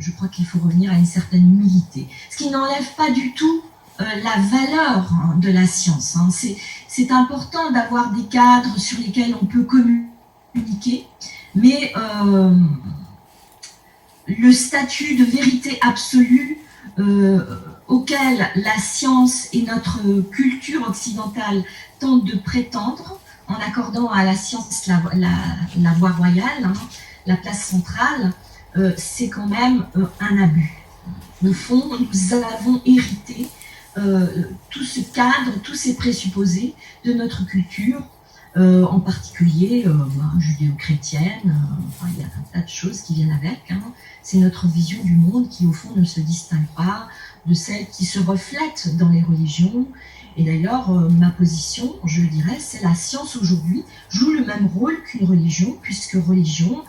je crois qu'il faut revenir à une certaine humilité. Ce qui n'enlève pas du tout la valeur de la science. C'est important d'avoir des cadres sur lesquels on peut communiquer, mais le statut de vérité absolue auquel la science et notre culture occidentale tentent de prétendre, en accordant à la science la voie royale, hein, la place centrale, c'est quand même un abus. Au fond, nous avons hérité tout ce cadre, tous ces présupposés de notre culture, en particulier judéo-chrétienne. Enfin, il y a un tas de choses qui viennent avec. Hein. C'est notre vision du monde qui, au fond, ne se distingue pas de celle qui se reflète dans les religions. Et d'ailleurs, ma position, je le dirais, c'est la science aujourd'hui joue le même rôle qu'une religion, puisque religion,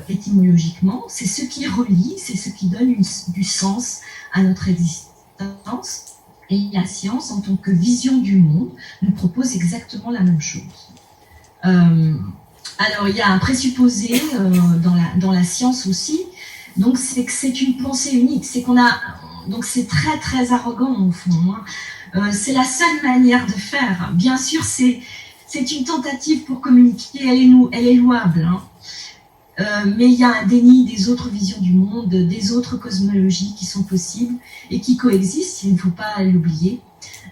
étymologiquement, c'est ce qui relie, c'est ce qui donne du sens à notre existence. Et la science, en tant que vision du monde, nous propose exactement la même chose. Alors, il y a un présupposé dans la science aussi, donc c'est que c'est une pensée unique, c'est qu'on a, donc c'est très très arrogant au fond. Hein. C'est la seule manière de faire. Bien sûr, c'est une tentative pour communiquer, elle est louable. Hein. Mais il y a un déni des autres visions du monde, des autres cosmologies qui sont possibles et qui coexistent, il ne faut pas l'oublier.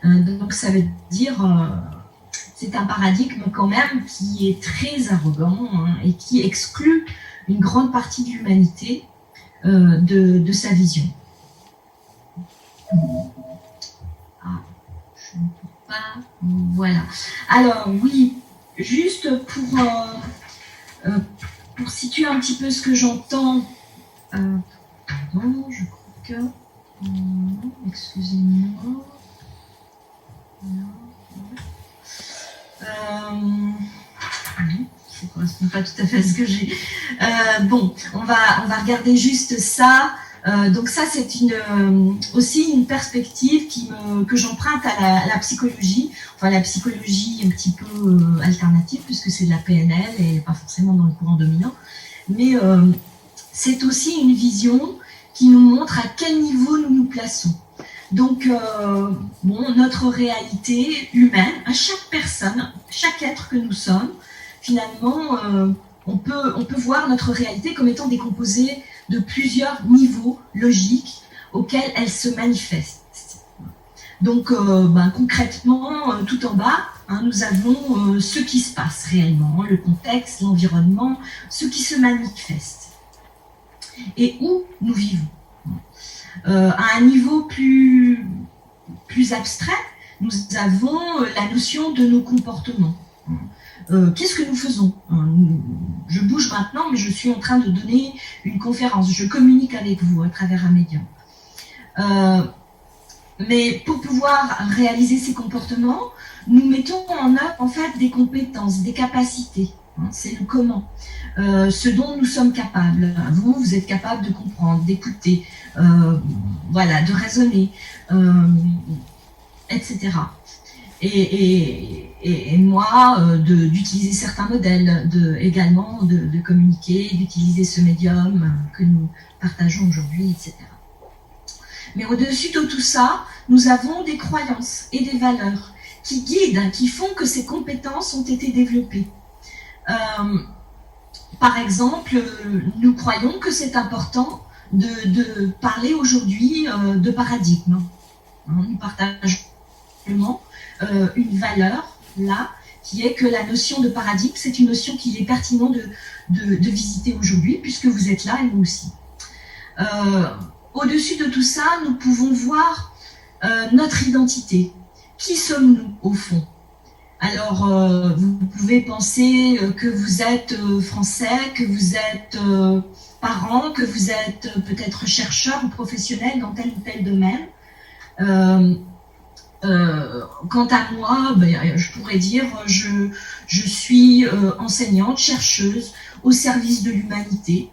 Donc ça veut dire, c'est un paradigme quand même qui est très arrogant, hein, et qui exclut une grande partie de l'humanité de sa vision. Ah, je ne peux pas... Voilà. Alors oui, juste pour situer un petit peu ce que j'entends, pardon, je crois que... excusez-moi. Ça ne correspond pas tout à fait à ce que j'ai. Bon, on va regarder juste ça. Donc ça, c'est aussi une perspective que j'emprunte à la psychologie, enfin la psychologie un petit peu alternative, puisque c'est de la PNL et pas forcément dans le courant dominant, mais c'est aussi une vision qui nous montre à quel niveau nous nous plaçons. Donc, notre réalité humaine, à chaque personne, chaque être que nous sommes, finalement, on peut voir notre réalité comme étant décomposée de plusieurs niveaux logiques auxquels elle se manifeste. Donc, concrètement, tout en bas, hein, nous avons ce qui se passe réellement, le contexte, l'environnement, ce qui se manifeste et où nous vivons. À un niveau plus abstrait, nous avons la notion de nos comportements. Qu'est-ce que nous faisons? Je bouge maintenant, mais je suis en train de donner une conférence. Je communique avec vous à travers un médium. Mais pour pouvoir réaliser ces comportements, nous mettons en œuvre en fait des compétences, des capacités. C'est le comment. Ce dont nous sommes capables. Vous êtes capable de comprendre, d'écouter, de raisonner, etc. Et moi, d'utiliser certains modèles, également de communiquer, d'utiliser ce médium que nous partageons aujourd'hui, etc. Mais au-dessus de tout ça, nous avons des croyances et des valeurs qui guident, qui font que ces compétences ont été développées. Par exemple, nous croyons que c'est important de parler aujourd'hui de paradigme. Nous partageons une valeur là, qui est que la notion de paradigme, c'est une notion qu'il est pertinent de visiter aujourd'hui, puisque vous êtes là et nous aussi. Au-dessus de tout ça, nous pouvons voir notre identité. Qui sommes-nous au fond? Alors, vous pouvez penser que vous êtes français, que vous êtes parent, que vous êtes peut-être chercheur ou professionnel dans tel ou tel domaine. Quant à moi, je pourrais dire je suis enseignante, chercheuse au service de l'humanité.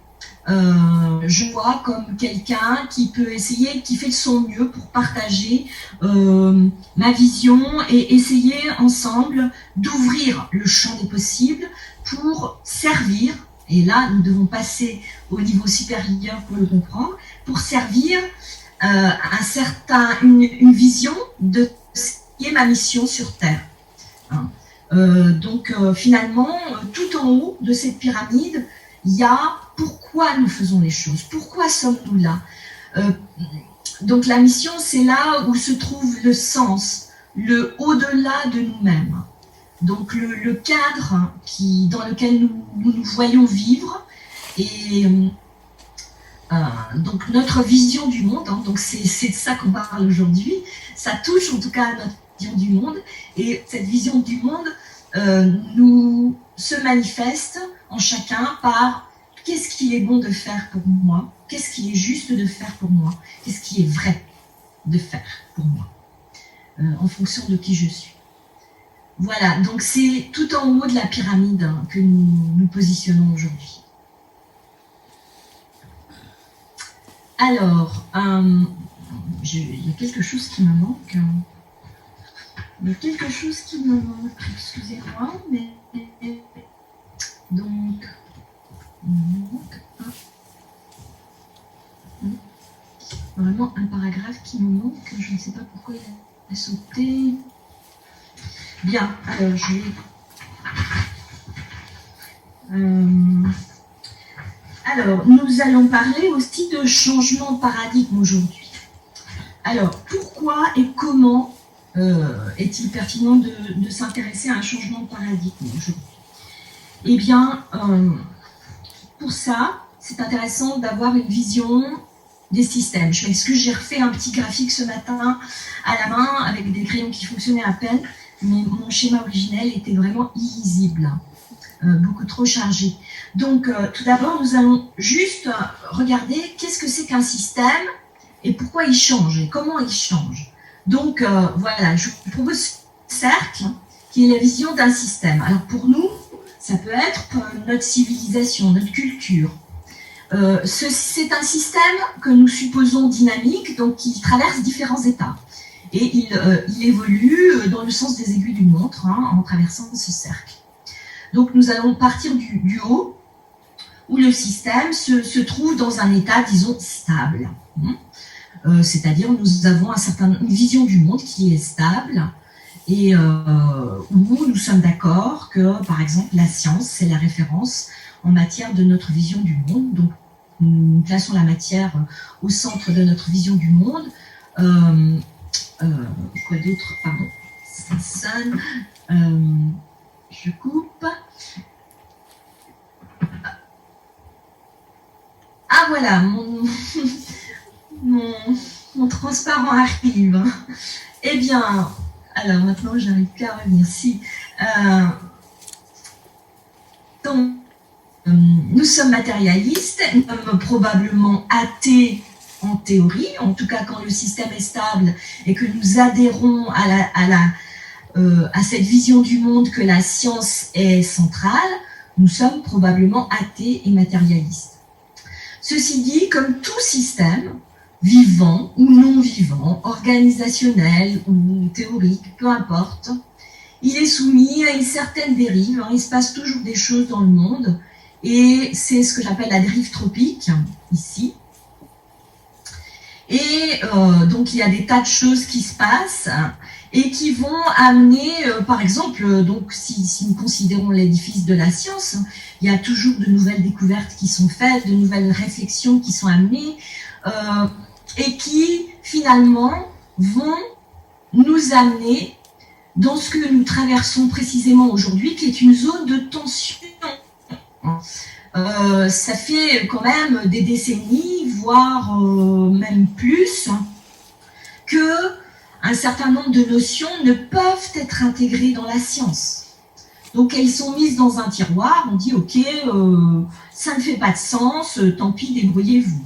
Je vois comme quelqu'un qui peut essayer, qui fait de son mieux pour partager ma vision et essayer ensemble d'ouvrir le champ des possibles pour servir, et là nous devons passer au niveau supérieur pour le comprendre, pour servir une vision de ce qui est ma mission sur Terre. Hein. Donc finalement, tout en haut de cette pyramide, il y a pourquoi nous faisons les choses, pourquoi sommes-nous là. Donc la mission, c'est là où se trouve le sens, le au-delà de nous-mêmes. Donc le cadre dans lequel nous voyons vivre, et donc notre vision du monde, hein, donc c'est de ça qu'on parle aujourd'hui, ça touche en tout cas à notre vision du monde, et cette vision du monde nous se manifeste en chacun par qu'est-ce qu'il est bon de faire pour moi, qu'est-ce qu'il est juste de faire pour moi, qu'est-ce qui est vrai de faire pour moi, en fonction de qui je suis. Voilà, donc c'est tout en haut de la pyramide hein, que nous positionnons aujourd'hui. Alors, il y a quelque chose qui me manque. Il y a quelque chose qui me manque, excusez-moi, mais donc, il me manque vraiment un paragraphe qui me manque, je ne sais pas pourquoi il a sauté. Bien, alors je vais... Alors, nous allons parler aussi de changement de paradigme aujourd'hui. Alors, pourquoi et comment est-il pertinent de s'intéresser à un changement de paradigme aujourd'hui? Eh bien, pour ça, c'est intéressant d'avoir une vision des systèmes. Je m'excuse, j'ai refait un petit graphique ce matin à la main avec des crayons qui fonctionnaient à peine, mais mon schéma originel était vraiment illisible, beaucoup trop chargé. Donc, tout d'abord, nous allons juste regarder qu'est-ce que c'est qu'un système et pourquoi il change et comment il change. Donc, voilà, je vous propose ce cercle qui est la vision d'un système. Alors, pour nous, ça peut être notre civilisation, notre culture. C'est un système que nous supposons dynamique, donc qui traverse différents états. Et il évolue dans le sens des aiguilles d'une montre, hein, en traversant ce cercle. Donc nous allons partir du haut, où le système se trouve dans un état, disons, stable. C'est-à-dire nous avons une vision du monde qui est stable, et où nous sommes d'accord que, par exemple, la science, c'est la référence en matière de notre vision du monde. Donc, nous plaçons la matière au centre de notre vision du monde. Quoi d'autre? Pardon, ça sonne. Je coupe. Ah, voilà, mon transparent arrive. Eh bien, alors maintenant, j'arrive plus à revenir. Si. Donc, nous sommes matérialistes, nous sommes probablement athées en théorie, en tout cas quand le système est stable et que nous adhérons à cette vision du monde que la science est centrale, nous sommes probablement athées et matérialistes. Ceci dit, comme tout système, vivant ou non vivant, organisationnel ou théorique, peu importe, il est soumis à une certaine dérive, hein, il se passe toujours des choses dans le monde, et c'est ce que j'appelle la dérive tropique, ici. Et donc il y a des tas de choses qui se passent et qui vont amener, par exemple, donc si nous considérons l'édifice de la science, il y a toujours de nouvelles découvertes qui sont faites, de nouvelles réflexions qui sont amenées, et qui finalement vont nous amener dans ce que nous traversons précisément aujourd'hui, qui est une zone de tension. Ça fait quand même des décennies, voire même plus, que un certain nombre de notions ne peuvent être intégrées dans la science. Donc elles sont mises dans un tiroir, on dit ok, ça ne fait pas de sens, tant pis, débrouillez-vous.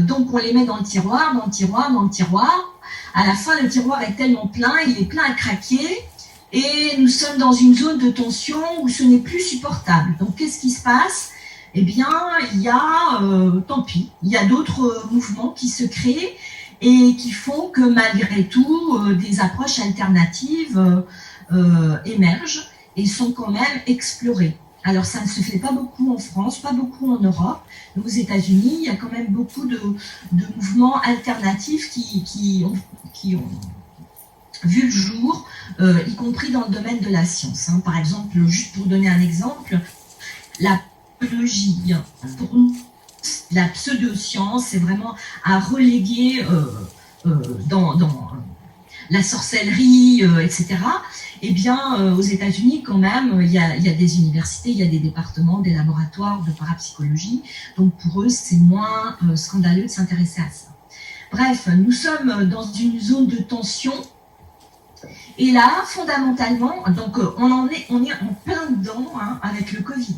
Donc on les met dans le tiroir, dans le tiroir, dans le tiroir. À la fin, le tiroir est tellement plein, il est plein à craquer, et nous sommes dans une zone de tension où ce n'est plus supportable. Donc qu'est-ce qui se passe? Eh bien, il y a, tant pis, il y a d'autres mouvements qui se créent et qui font que malgré tout, des approches alternatives émergent et sont quand même explorées. Alors, ça ne se fait pas beaucoup en France, pas beaucoup en Europe. Aux États-Unis, il y a quand même beaucoup de mouvements alternatifs qui ont vu le jour, y compris dans le domaine de la science. Par exemple, juste pour donner un exemple, la psychologie, pour nous, la pseudo-science, c'est vraiment à reléguer dans la sorcellerie, etc. Eh bien, aux États-Unis, quand même, il y a des universités, il y a des départements, des laboratoires de parapsychologie. Donc, pour eux, c'est moins scandaleux de s'intéresser à ça. Bref, nous sommes dans une zone de tension. Et là, fondamentalement, donc on est en plein dedans avec le Covid.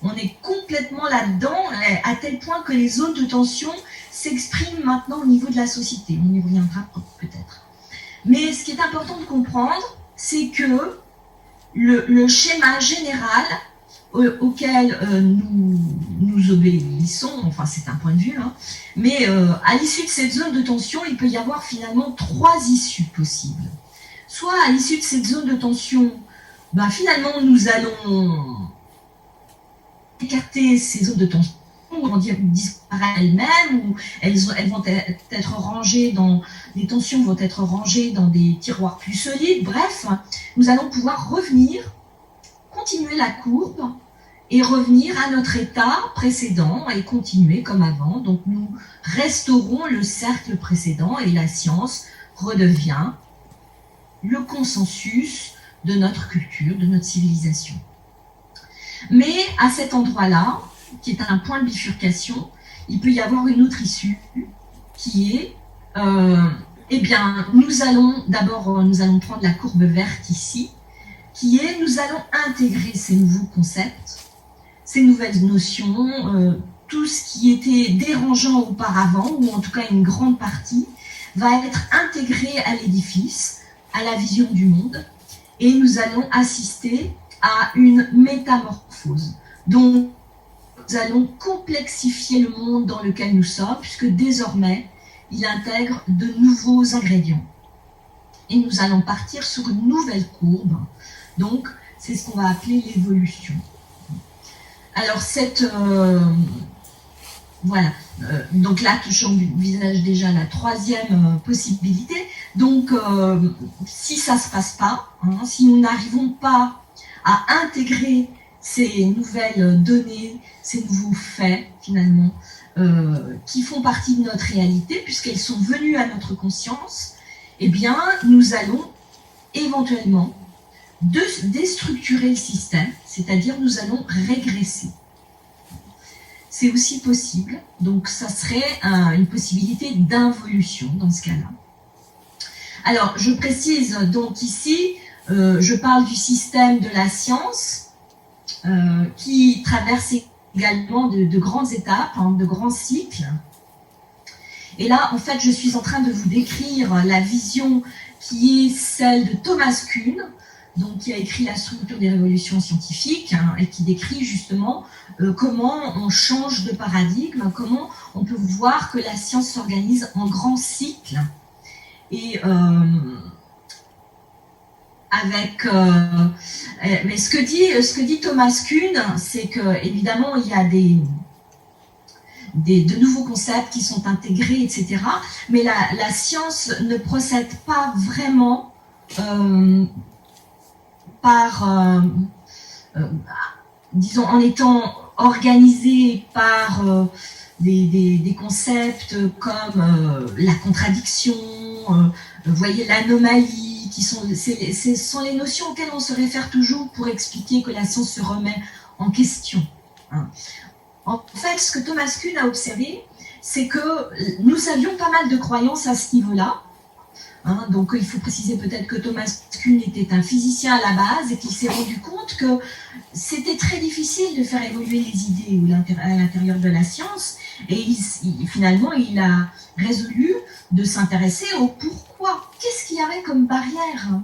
On est complètement là-dedans, à tel point que les zones de tension s'expriment maintenant au niveau de la société. On y reviendra peut-être. Mais ce qui est important de comprendre, c'est que le schéma général auquel nous obéissons, enfin c'est un point de vue, mais à l'issue de cette zone de tension, il peut y avoir finalement 3 issues possibles. Soit à l'issue de cette zone de tension, finalement nous allons écarter ces zones de tension, on va dire disparaître elles-mêmes, ou elles vont être rangées dans, les tensions vont être rangées dans des tiroirs plus solides. Bref, nous allons pouvoir revenir, continuer la courbe et revenir à notre état précédent et continuer comme avant. Donc nous restaurons le cercle précédent et la science redevient le consensus de notre culture, de notre civilisation. Mais à cet endroit-là, qui est un point de bifurcation, il peut y avoir une autre issue qui est, nous allons prendre la courbe verte ici, qui est, nous allons intégrer ces nouveaux concepts, ces nouvelles notions, tout ce qui était dérangeant auparavant, ou en tout cas une grande partie, va être intégré à l'édifice, à la vision du monde, et nous allons assister à une métamorphose. Donc, nous allons complexifier le monde dans lequel nous sommes, puisque désormais, il intègre de nouveaux ingrédients. Et nous allons partir sur une nouvelle courbe. Donc, c'est ce qu'on va appeler l'évolution. Alors, voilà. Donc là, j'envisage déjà la 3e possibilité. Donc, si ça ne se passe pas, si nous n'arrivons pas à intégrer ces nouvelles données, ces nouveaux faits, finalement, qui font partie de notre réalité, puisqu'elles sont venues à notre conscience, eh bien, nous allons éventuellement déstructurer le système, c'est-à-dire nous allons régresser. C'est aussi possible, donc ça serait une possibilité d'involution dans ce cas-là. Alors, je précise donc ici, je parle du système de la science qui traverse également de grandes étapes, de grands cycles. Et là, en fait, je suis en train de vous décrire la vision qui est celle de Thomas Kuhn, donc qui a écrit La structure des révolutions scientifiques, et qui décrit justement comment on change de paradigme, comment on peut voir que la science s'organise en grands cycles. Et mais ce que dit Thomas Kuhn, c'est que évidemment il y a de nouveaux concepts qui sont intégrés, etc. Mais la science ne procède pas vraiment disons, en étant organisée par des concepts comme la contradiction, vous voyez, l'anomalie, ce sont les notions auxquelles on se réfère toujours pour expliquer que la science se remet en question. En fait, ce que Thomas Kuhn a observé, c'est que nous avions pas mal de croyances à ce niveau-là. Donc, il faut préciser peut-être que Thomas Kuhn était un physicien à la base et qu'il s'est rendu compte que c'était très difficile de faire évoluer les idées à l'intérieur de la science. Et finalement, il a résolu de s'intéresser au pourquoi. Qu'est-ce qu'il y avait comme barrière ?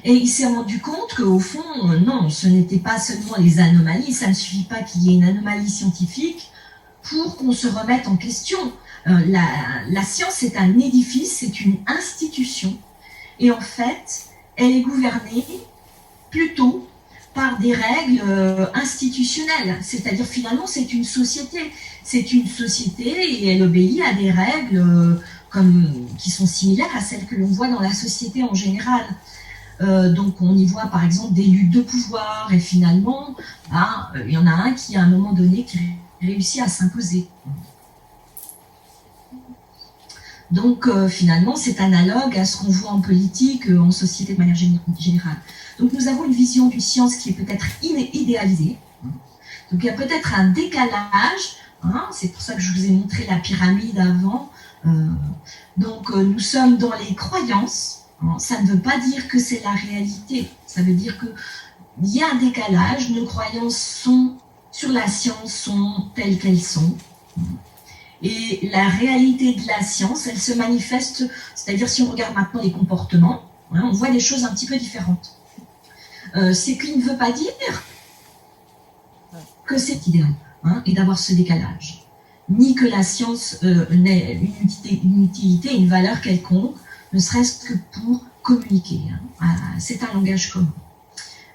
Et il s'est rendu compte qu'au fond, non, ce n'était pas seulement les anomalies, ça ne suffit pas qu'il y ait une anomalie scientifique pour qu'on se remette en question. La science, c'est un édifice, c'est une institution. Et en fait, elle est gouvernée plutôt par des règles institutionnelles. C'est-à-dire, finalement, c'est une société. C'est une société et elle obéit à des règles qui sont similaires à celles que l'on voit dans la société en général. Donc, on y voit, par exemple, des luttes de pouvoir et finalement, il y en a un qui, à un moment donné, qui réussit à s'imposer. Donc, finalement, c'est analogue à ce qu'on voit en politique, en société de manière générale. Donc, nous avons une vision d'une science qui est peut-être idéalisée. Donc, il y a peut-être un décalage. C'est pour ça que je vous ai montré la pyramide avant. Donc, nous sommes dans les croyances. Ça ne veut pas dire que c'est la réalité. Ça veut dire qu'il y a un décalage. Nos croyances sur la science sont telles qu'elles sont. Et la réalité de la science, elle se manifeste, c'est-à-dire si on regarde maintenant les comportements, on voit des choses un petit peu différentes. C'est qu'il ne veut pas dire que c'est idéal et d'avoir ce décalage, ni que la science n'ait une utilité, une valeur quelconque, ne serait-ce que pour communiquer. C'est un langage commun.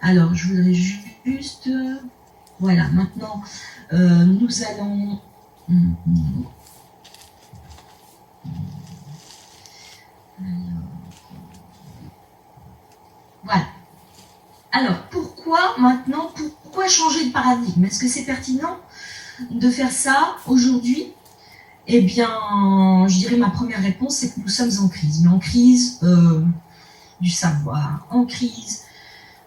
Alors, je voudrais juste... voilà, maintenant, nous allons... Voilà. Alors, pourquoi maintenant, pourquoi changer de paradigme? Est-ce que c'est pertinent de faire ça aujourd'hui? Eh bien, je dirais ma première réponse, c'est que nous sommes en crise. Mais en crise du savoir, en crise...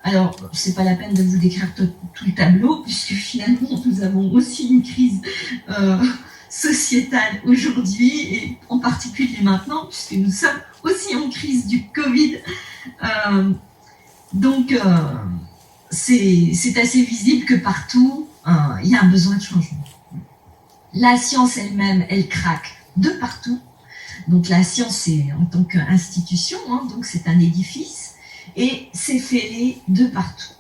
Alors, c'est pas la peine de vous décrire tout le tableau, puisque finalement, nous avons aussi une crise sociétale aujourd'hui, et en particulier maintenant, puisque nous sommes aussi en crise du Covid. Donc, c'est assez visible que partout, il y a un besoin de changement. La science elle-même, elle craque de partout. Donc, la science, c'est en tant qu'institution, donc c'est un édifice, et c'est fêlé de partout.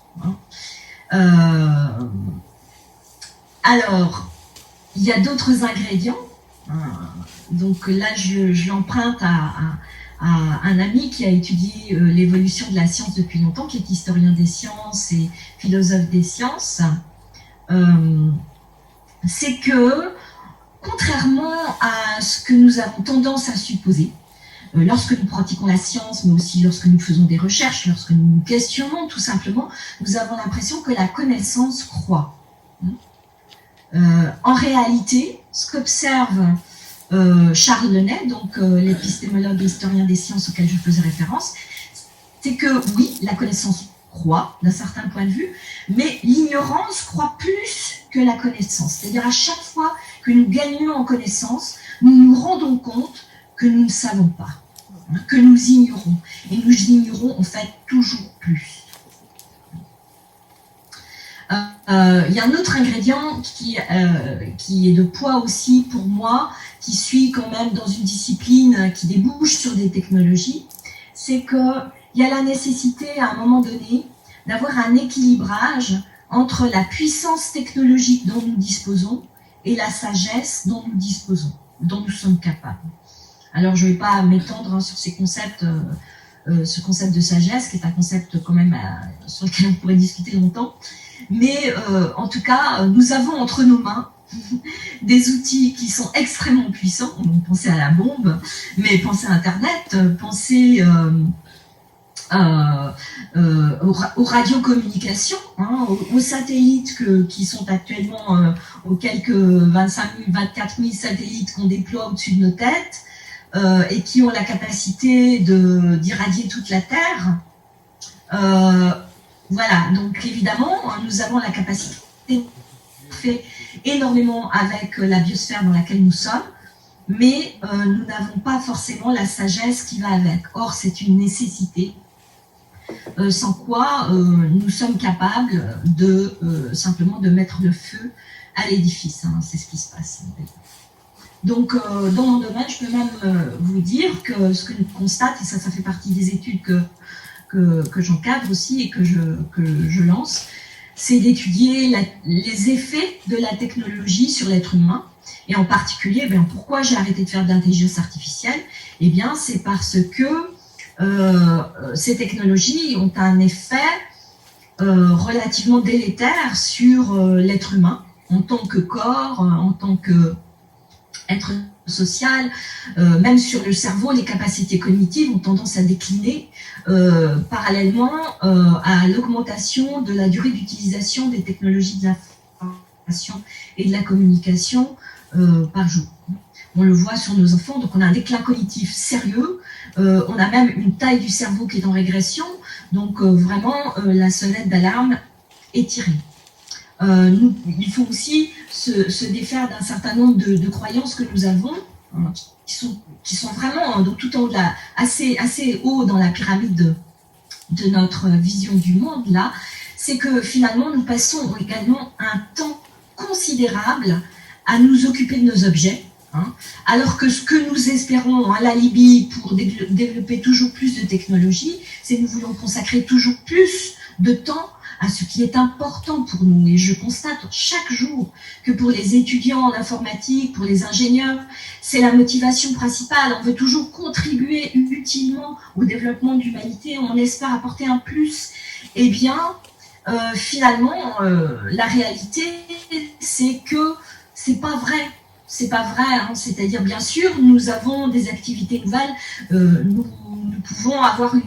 Alors, il y a d'autres ingrédients. Donc là, je l'emprunte à un ami qui a étudié l'évolution de la science depuis longtemps, qui est historien des sciences et philosophe des sciences. C'est que, contrairement à ce que nous avons tendance à supposer, lorsque nous pratiquons la science, mais aussi lorsque nous faisons des recherches, lorsque nous nous questionnons tout simplement, nous avons l'impression que la connaissance croît. En réalité, ce qu'observe Charles Lenné, donc l'épistémologue et historien des sciences auquel je faisais référence, c'est que oui, la connaissance croît d'un certain point de vue, mais l'ignorance croît plus que la connaissance. C'est-à-dire à chaque fois que nous gagnons en connaissance, nous nous rendons compte que nous ne savons pas, que nous ignorons. Et nous ignorons en fait toujours plus. Il y a un autre ingrédient qui est de poids aussi pour moi, qui suit quand même dans une discipline qui débouche sur des technologies, c'est qu'il y a la nécessité à un moment donné d'avoir un équilibrage entre la puissance technologique dont nous disposons et la sagesse dont nous disposons, dont nous sommes capables. Alors je ne vais pas m'étendre sur ces concepts, ce concept de sagesse, qui est un concept quand même sur lequel on pourrait discuter longtemps. Mais en tout cas, nous avons entre nos mains des outils qui sont extrêmement puissants. Donc, pensez à la bombe, mais pensez à Internet, pensez aux radiocommunications, aux satellites qui sont actuellement aux quelques 25 000, 24 000 satellites qu'on déploie au-dessus de nos têtes et qui ont la capacité d'irradier toute la Terre. Voilà, donc évidemment, nous avons la capacité de faire énormément avec la biosphère dans laquelle nous sommes, mais nous n'avons pas forcément la sagesse qui va avec. Or, c'est une nécessité, sans quoi nous sommes capables simplement de mettre le feu à l'édifice. C'est ce qui se passe. Donc, dans mon domaine, je peux même vous dire que ce que nous constate, et ça fait partie des études que j'encadre aussi et que je lance, c'est d'étudier les effets de la technologie sur l'être humain. Et en particulier, pourquoi j'ai arrêté de faire de l'intelligence artificielle? Eh bien, c'est parce que ces technologies ont un effet relativement délétères sur l'être humain en tant que corps, en tant qu'être social, même sur le cerveau, les capacités cognitives ont tendance à décliner parallèlement à l'augmentation de la durée d'utilisation des technologies de l'information et de la communication par jour. On le voit sur nos enfants, donc on a un déclin cognitif sérieux, on a même une taille du cerveau qui est en régression, donc vraiment la sonnette d'alarme est tirée. Il faut aussi se défaire d'un certain nombre de croyances que nous avons, qui sont vraiment donc, tout en haut assez haut dans la pyramide de notre vision du monde, là, c'est que finalement nous passons également un temps considérable à nous occuper de nos objets, alors que ce que nous espérons à l'alibi pour développer toujours plus de technologies, c'est que nous voulons consacrer toujours plus de temps à ce qui est important pour nous. Et je constate chaque jour que pour les étudiants en informatique, pour les ingénieurs, c'est la motivation principale. On veut toujours contribuer utilement au développement de l'humanité, on espère apporter un plus. Eh bien, finalement, la réalité, c'est que c'est pas vrai. C'est pas vrai, c'est-à-dire, bien sûr, nous avons des activités nouvelles, nous pouvons avoir une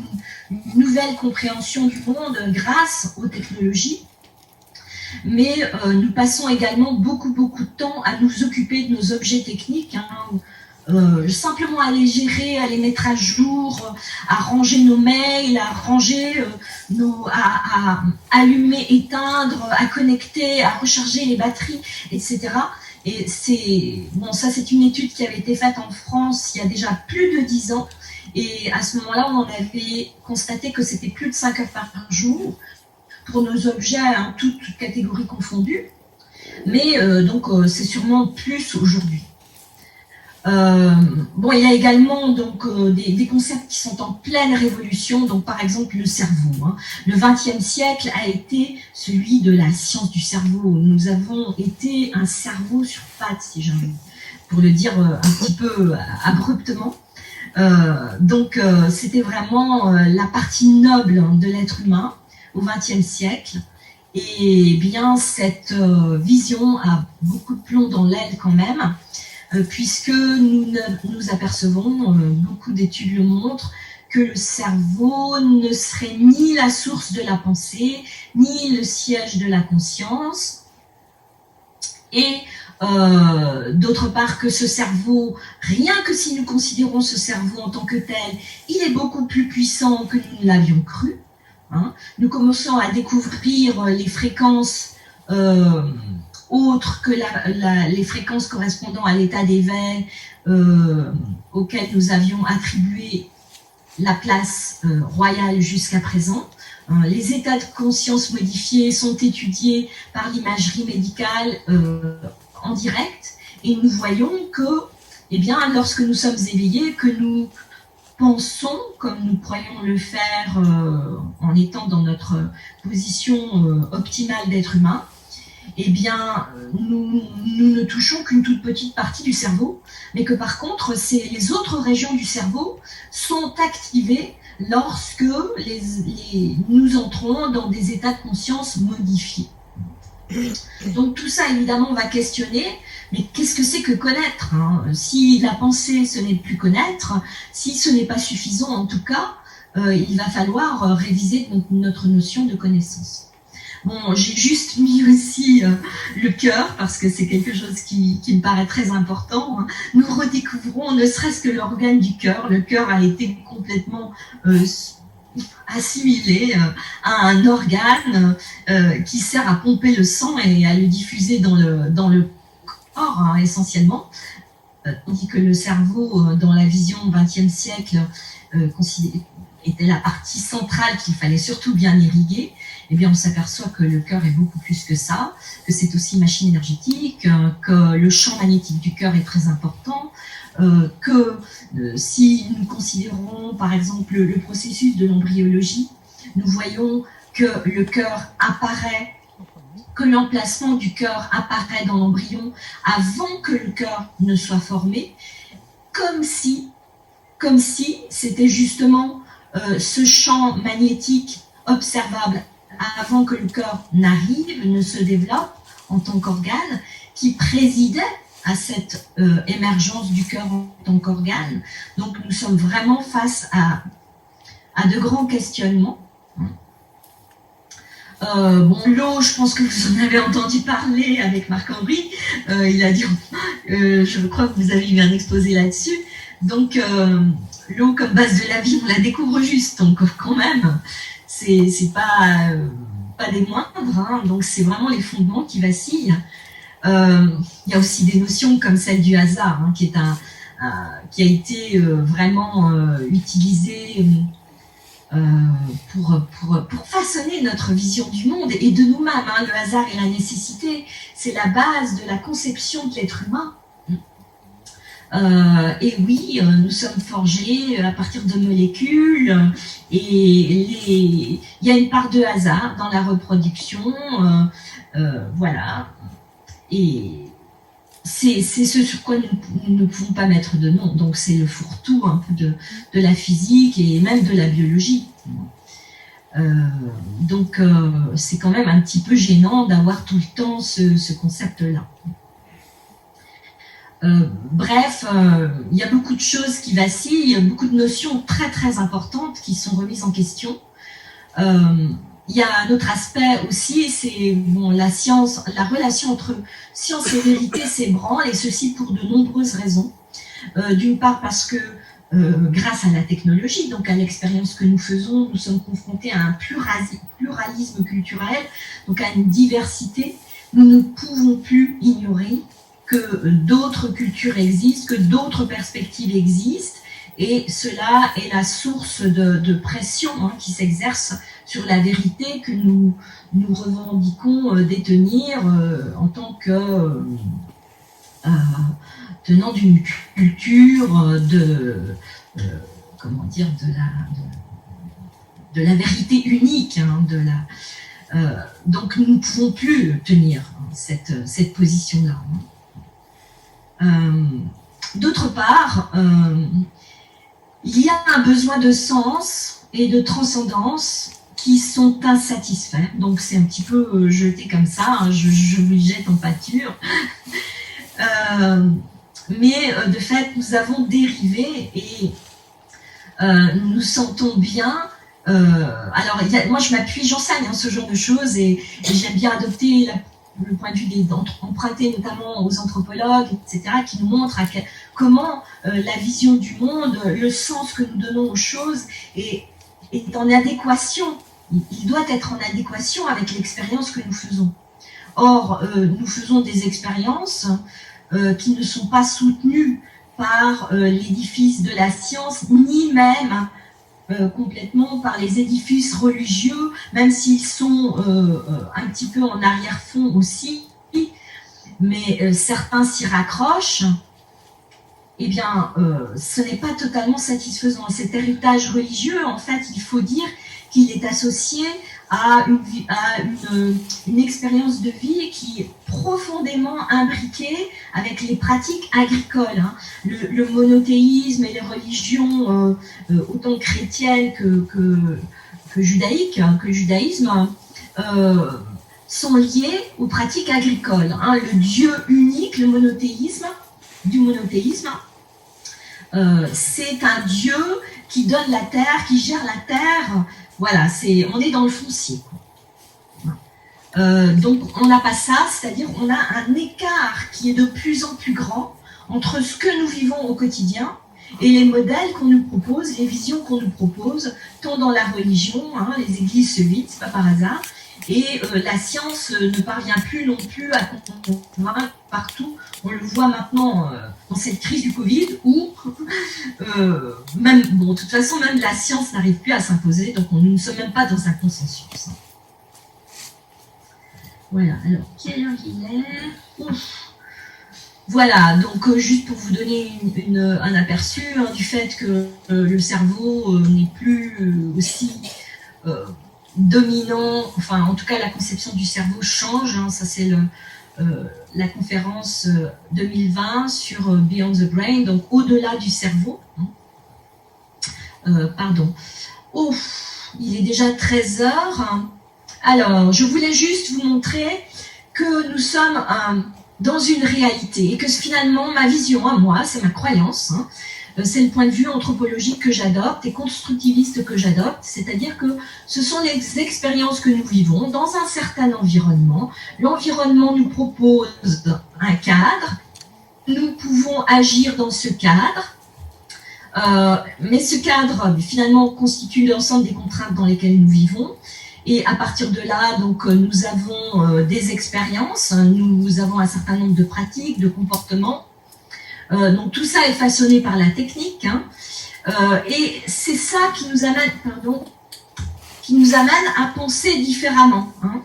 nouvelle compréhension du monde grâce aux technologies, mais nous passons également beaucoup de temps à nous occuper de nos objets techniques, simplement à les gérer, à les mettre à jour, à ranger nos mails, à ranger à allumer, éteindre, à connecter, à recharger les batteries, etc. Et ça c'est une étude qui avait été faite en France il y a déjà plus de 10 ans. Et à ce moment-là, on avait constaté que c'était plus de 5 heures par jour pour nos objets, toutes catégories confondues. Mais donc, c'est sûrement plus aujourd'hui. Il y a également donc, des concepts qui sont en pleine révolution. Donc, par exemple, le cerveau. Le XXe siècle a été celui de la science du cerveau. Nous avons été un cerveau sur pattes, si j'ai envie, pour le dire un petit peu abruptement. C'était vraiment la partie noble de l'être humain au XXe siècle. Et bien, cette vision a beaucoup de plomb dans l'aile quand même, puisque nous apercevons, beaucoup d'études le montrent, que le cerveau ne serait ni la source de la pensée, ni le siège de la conscience. Et d'autre part que ce cerveau, rien que si nous considérons ce cerveau en tant que tel, il est beaucoup plus puissant que nous ne l'avions cru. Nous commençons à découvrir les fréquences autres que les fréquences correspondant à l'état d'éveil auquel nous avions attribué la place royale jusqu'à présent. Les états de conscience modifiés sont étudiés par l'imagerie médicale en direct, et nous voyons que, lorsque nous sommes éveillés, que nous pensons comme nous croyons le faire en étant dans notre position optimale d'être humain, nous ne touchons qu'une toute petite partie du cerveau, mais que par contre, les autres régions du cerveau sont activées lorsque nous entrons dans des états de conscience modifiés. Donc tout ça, évidemment, on va questionner, mais qu'est-ce que c'est que connaître, Si la pensée, ce n'est plus connaître, si ce n'est pas suffisant, en tout cas, il va falloir réviser notre notion de connaissance. Bon, j'ai juste mis aussi le cœur, parce que c'est quelque chose qui me paraît très important. Nous redécouvrons ne serait-ce que l'organe du cœur. Le cœur a été complètement assimilé à un organe qui sert à pomper le sang et à le diffuser dans le corps, essentiellement. Tandis que le cerveau, dans la vision XXe siècle, était la partie centrale qu'il fallait surtout bien irriguer. On s'aperçoit que le cœur est beaucoup plus que ça, que c'est aussi une machine énergétique, que le champ magnétique du cœur est très important, que si nous considérons par exemple le processus de l'embryologie, nous voyons que le cœur apparaît, que l'emplacement du cœur apparaît dans l'embryon avant que le cœur ne soit formé, comme si c'était justement ce champ magnétique observable avant que le cœur n'arrive, ne se développe en tant qu'organe, qui présidait à cette émergence du cœur en tant qu'organe. Donc nous sommes vraiment face à de grands questionnements. Bon, l'eau, je pense que vous en avez entendu parler avec Marc-Henri. Il a dit, je crois que vous avez eu un exposé là-dessus. Donc, l'eau comme base de la vie, on la découvre juste. Donc, quand même, c'est pas des moindres. Hein, donc, c'est vraiment les fondements qui vacillent. Il y a aussi des notions comme celle du hasard, hein, qui a été vraiment utilisée pour façonner notre vision du monde et de nous-mêmes. Hein. Le hasard et la nécessité, c'est la base de la conception de l'être humain. Et oui, nous sommes forgés à partir de molécules et il y a une part de hasard dans la reproduction, voilà. Et c'est ce sur quoi nous ne pouvons pas mettre de nom. Donc c'est le fourre-tout un peu de la physique et même de la biologie. Donc c'est quand même un petit peu gênant d'avoir tout le temps ce concept-là. Bref, il y a beaucoup de choses qui vacillent, il y a beaucoup de notions très très importantes qui sont remises en question. Il y a un autre aspect aussi, c'est bon, la science, la relation entre science et vérité s'ébranle, et ceci pour de nombreuses raisons. D'une part parce que grâce à la technologie, donc à l'expérience que nous faisons, nous sommes confrontés à un pluralisme culturel, donc à une diversité. Nous ne pouvons plus ignorer que d'autres cultures existent, que d'autres perspectives existent, et cela est la source de pression qui s'exerce sur la vérité que nous revendiquons détenir en tant que tenant d'une culture comment dire, de la vérité unique, donc nous ne pouvons plus tenir cette position-là. D'autre part, il y a un besoin de sens et de transcendance qui sont insatisfaits. Donc c'est un petit peu jeté comme ça, hein, je vous jette en pâture. Mais de fait, nous avons dérivé et nous sentons bien. Alors, moi je m'appuie, j'enseigne ce genre de choses et j'aime bien adopter le point de vue emprunté notamment aux anthropologues, etc., qui nous montrent comment la vision du monde, le sens que nous donnons aux choses est en adéquation. Il doit être en adéquation avec l'expérience que nous faisons. Or, nous faisons des expériences qui ne sont pas soutenues par l'édifice de la science, ni même complètement par les édifices religieux, même s'ils sont un petit peu en arrière-fond aussi, mais certains s'y raccrochent. Eh bien, ce n'est pas totalement satisfaisant. Cet héritage religieux, en fait, il faut dire qu'il est associé à une expérience de vie qui est profondément imbriquée avec les pratiques agricoles. Hein. Le monothéisme et les religions, autant chrétiennes que judaïques, que le judaïsme, sont liées aux pratiques agricoles. Hein. Le Dieu unique, le monothéisme, c'est un Dieu qui donne la terre, qui gère la terre. Voilà, on est dans le foncier. Donc on n'a pas ça, c'est-à-dire on a un écart qui est de plus en plus grand entre ce que nous vivons au quotidien et les modèles qu'on nous propose, les visions qu'on nous propose, tant dans la religion, hein, les églises se vident, c'est pas par hasard, et la science ne parvient plus non plus à convaincre partout. On le voit maintenant dans cette crise du Covid où même, bon, de toute façon, même la science n'arrive plus à s'imposer, donc nous ne sommes même pas dans un consensus. Voilà, alors, quelle heure il est? Ouf. Voilà, donc juste pour vous donner un aperçu du fait que le cerveau n'est plus aussi dominant, enfin en tout cas la conception du cerveau change, hein, ça c'est la conférence 2020 sur Beyond the Brain, donc au-delà du cerveau. Pardon. Oh, il est déjà 13h. Alors, je voulais juste vous montrer que nous sommes dans une réalité et que finalement, ma vision à moi, c'est ma croyance, hein, c'est le point de vue anthropologique que j'adopte et constructiviste que j'adopte, c'est-à-dire que ce sont les expériences que nous vivons dans un certain environnement. L'environnement nous propose un cadre, nous pouvons agir dans ce cadre, mais ce cadre finalement constitue l'ensemble des contraintes dans lesquelles nous vivons. Et à partir de là, donc, nous avons des expériences, nous avons un certain nombre de pratiques, de comportements. Donc tout ça est façonné par la technique, hein, et c'est ça qui nous amène, à penser différemment. Hein.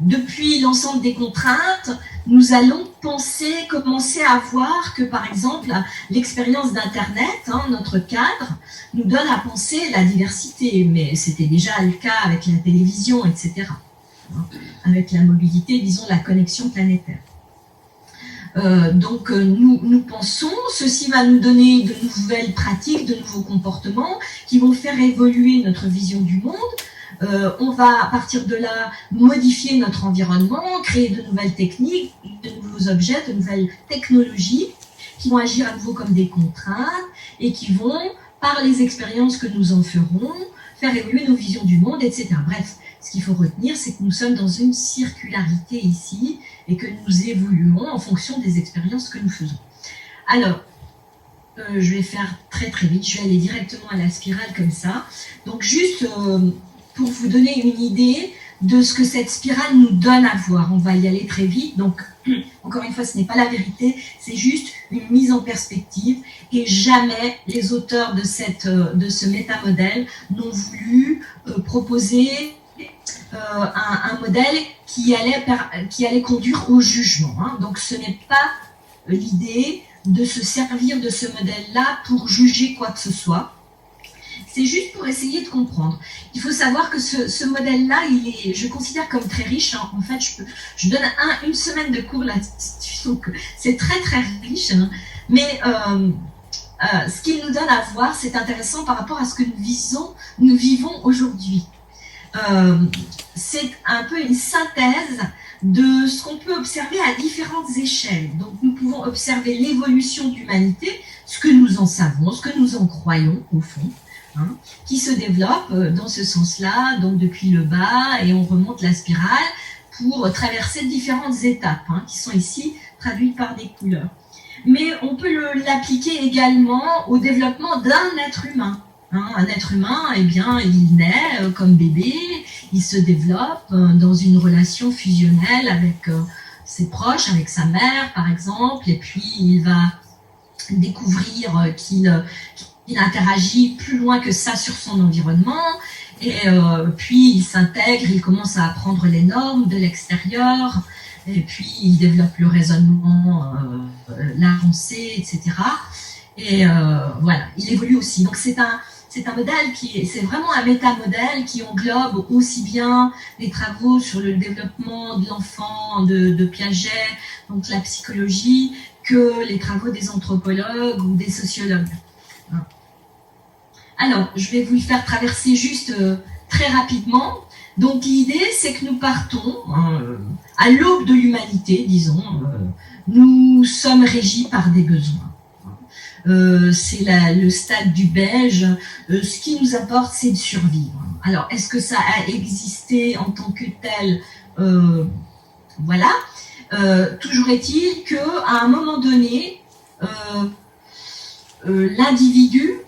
Depuis l'ensemble des contraintes, nous allons commencer à voir que, par exemple, l'expérience d'Internet, hein, notre cadre, nous donne à penser la diversité, mais c'était déjà le cas avec la télévision, etc. Hein, avec la mobilité, disons la connexion planétaire. Donc nous pensons, ceci va nous donner de nouvelles pratiques, de nouveaux comportements qui vont faire évoluer notre vision du monde. On va à partir de là modifier notre environnement, créer de nouvelles techniques, de nouveaux objets, de nouvelles technologies qui vont agir à nouveau comme des contraintes et qui vont, par les expériences que nous en ferons, faire évoluer nos visions du monde, etc. Bref, ce qu'il faut retenir, c'est que nous sommes dans une circularité ici et que nous évoluons en fonction des expériences que nous faisons. Alors, je vais faire très très vite, je vais aller directement à la spirale comme ça. Donc juste pour vous donner une idée de ce que cette spirale nous donne à voir, on va y aller très vite. Donc, encore une fois, ce n'est pas la vérité, c'est juste une mise en perspective et jamais les auteurs de ce métamodèle n'ont voulu proposer un modèle qui allait conduire au jugement. Hein. Donc ce n'est pas l'idée de se servir de ce modèle-là pour juger quoi que ce soit. C'est juste pour essayer de comprendre. Il faut savoir que ce modèle-là, je considère comme très riche. Hein. En fait, je donne une semaine de cours là-dessus, donc c'est très très riche. Hein. Mais ce qu'il nous donne à voir, c'est intéressant par rapport à ce que nous vivons aujourd'hui. C'est un peu une synthèse de ce qu'on peut observer à différentes échelles. Donc nous pouvons observer l'évolution de l'humanité, ce que nous en savons, ce que nous en croyons au fond, hein, qui se développe dans ce sens-là, donc depuis le bas, et on remonte la spirale pour traverser différentes étapes, hein, qui sont ici traduites par des couleurs. Mais on peut l'appliquer également au développement d'un être humain. Hein, un être humain, eh bien, il naît comme bébé, il se développe dans une relation fusionnelle avec ses proches, avec sa mère par exemple, et puis il va découvrir qu'il interagit plus loin que ça sur son environnement, et puis il s'intègre, il commence à apprendre les normes de l'extérieur, et puis il développe le raisonnement, la pensée, etc. Et voilà, il évolue aussi. Donc c'est un modèle c'est vraiment un métamodèle qui englobe aussi bien les travaux sur le développement de l'enfant de Piaget, donc la psychologie, que les travaux des anthropologues ou des sociologues. Alors, je vais vous le faire traverser juste très rapidement. Donc l'idée, c'est que nous partons à l'aube de l'humanité, disons. Nous sommes régis par des besoins. C'est le stade du beige. Ce qui nous importe, c'est de survivre. Alors, est-ce que ça a existé en tant que tel? Voilà. Toujours est-il qu'à un moment donné, l'individu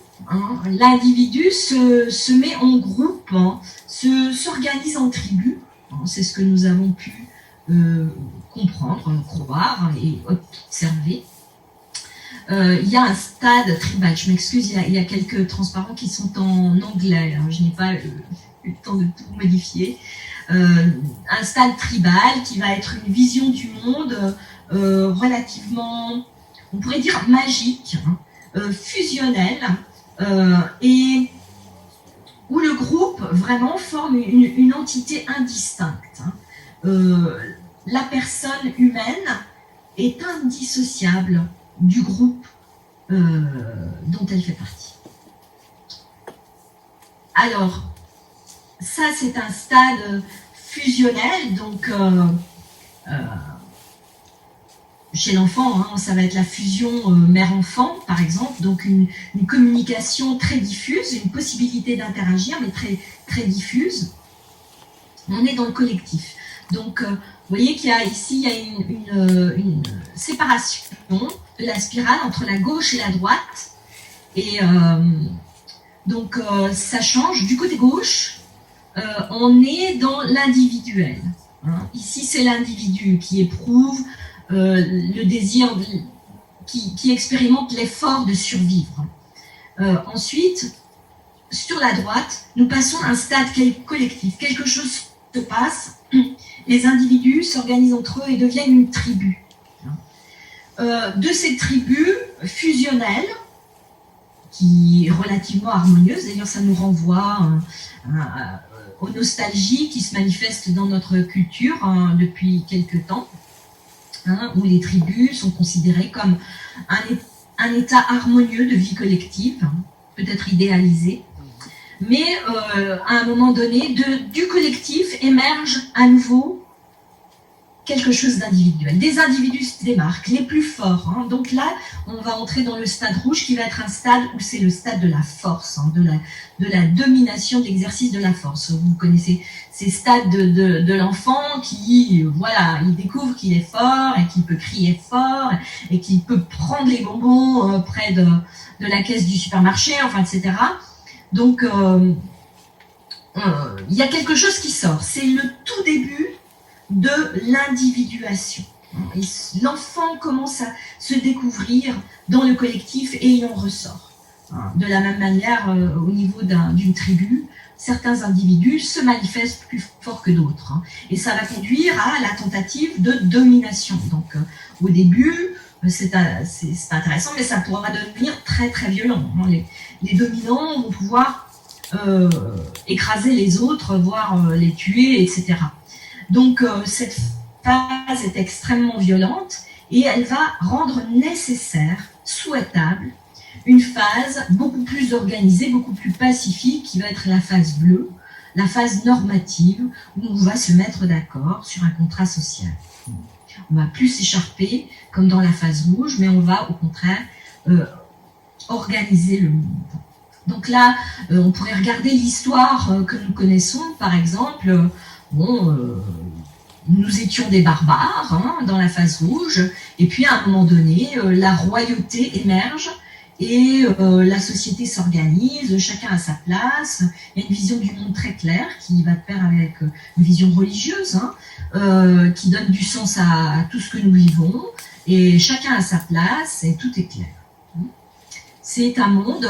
se met en groupe, hein, s'organise en tribu. C'est ce que nous avons pu comprendre, croire et observer. Il y a un stade tribal, je m'excuse, il y a quelques transparents qui sont en anglais, hein, je n'ai pas eu le temps de tout modifier. Un stade tribal qui va être une vision du monde relativement, on pourrait dire magique, hein, fusionnelle, et où le groupe vraiment forme une entité indistincte. Hein. La personne humaine est indissociable du groupe dont elle fait partie. Alors, ça, c'est un stade fusionnel, donc chez l'enfant, hein, ça va être la fusion mère-enfant, par exemple, donc une communication très diffuse, une possibilité d'interagir, mais très, très diffuse. On est dans le collectif. Donc, vous voyez qu'il y a ici une séparation de la spirale entre la gauche et la droite. Et donc, ça change. Du côté gauche, on est dans l'individuel. Hein. Ici, c'est l'individu qui éprouve le désir, qui expérimente l'effort de survivre. Ensuite, sur la droite, nous passons à un stade collectif. Quelque chose se passe, les individus s'organisent entre eux et deviennent une tribu. De ces tribus fusionnelles, qui est relativement harmonieuse, d'ailleurs ça nous renvoie aux nostalgies qui se manifestent dans notre culture depuis quelque temps, où les tribus sont considérées comme un état harmonieux de vie collective, peut-être idéalisé, mais à un moment donné, du collectif émerge à nouveau quelque chose d'individuel. Des individus se démarquent, les plus forts. Hein. Donc là, on va entrer dans le stade rouge qui va être un stade où c'est le stade de la force, hein, de la domination, de l'exercice de la force. Vous connaissez ces stades de l'enfant qui, voilà, il découvre qu'il est fort et qu'il peut crier fort et qu'il peut prendre les bonbons près de la caisse du supermarché, enfin, etc. Donc, il y a quelque chose qui sort. C'est le tout début de l'individuation. L'enfant commence à se découvrir dans le collectif et il en ressort. De la même manière, au niveau d'une tribu, certains individus se manifestent plus fort que d'autres. Et ça va conduire à la tentative de domination. Donc, au début, c'est intéressant, mais ça pourra devenir très très violent. Les dominants vont pouvoir écraser les autres, voire les tuer, etc. Donc, cette phase est extrêmement violente et elle va rendre nécessaire, souhaitable, une phase beaucoup plus organisée, beaucoup plus pacifique, qui va être la phase bleue, la phase normative, où on va se mettre d'accord sur un contrat social. On va plus s'écharper, comme dans la phase rouge, mais on va, au contraire, organiser le monde. Donc là, on pourrait regarder l'histoire que nous connaissons, par exemple. Nous étions des barbares dans la phase rouge, et puis à un moment donné, la royauté émerge et la société s'organise, chacun a sa place. Il y a une vision du monde très claire qui va de pair avec une vision religieuse, qui donne du sens à tout ce que nous vivons, et chacun a sa place et tout est clair. C'est un monde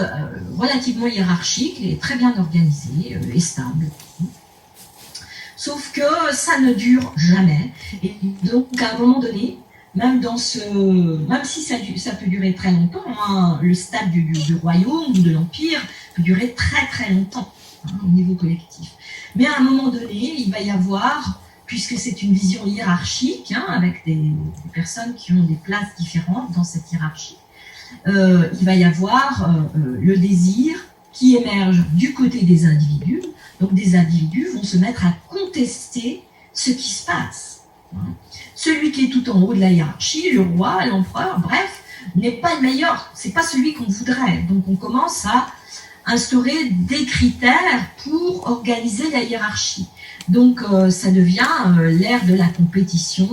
relativement hiérarchique et très bien organisé et stable. Sauf que ça ne dure jamais. Et donc, à un moment donné, même si ça peut durer très longtemps, hein, le stade du royaume ou de l'empire peut durer très très longtemps au niveau collectif. Mais à un moment donné, il va y avoir, puisque c'est une vision hiérarchique, avec des personnes qui ont des places différentes dans cette hiérarchie, il va y avoir le désir qui émerge du côté des individus. Donc des individus vont se mettre à contester ce qui se passe. Celui qui est tout en haut de la hiérarchie, le roi, l'empereur, bref, n'est pas le meilleur, c'est pas celui qu'on voudrait. Donc on commence à instaurer des critères pour organiser la hiérarchie. Donc ça devient l'ère de la compétition,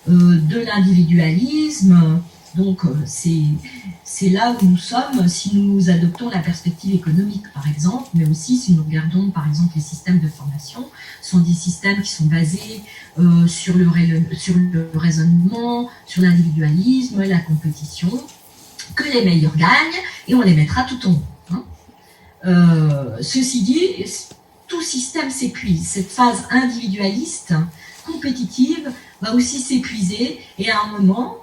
de l'individualisme. Donc c'est là où nous sommes si nous adoptons la perspective économique, par exemple, mais aussi si nous regardons, par exemple, les systèmes de formation. Ce sont des systèmes qui sont basés sur le raisonnement, sur l'individualisme, la compétition, que les meilleurs gagnent, et on les mettra tout en haut. Ceci dit, tout système s'épuise. Cette phase individualiste, compétitive, va aussi s'épuiser, et à un moment,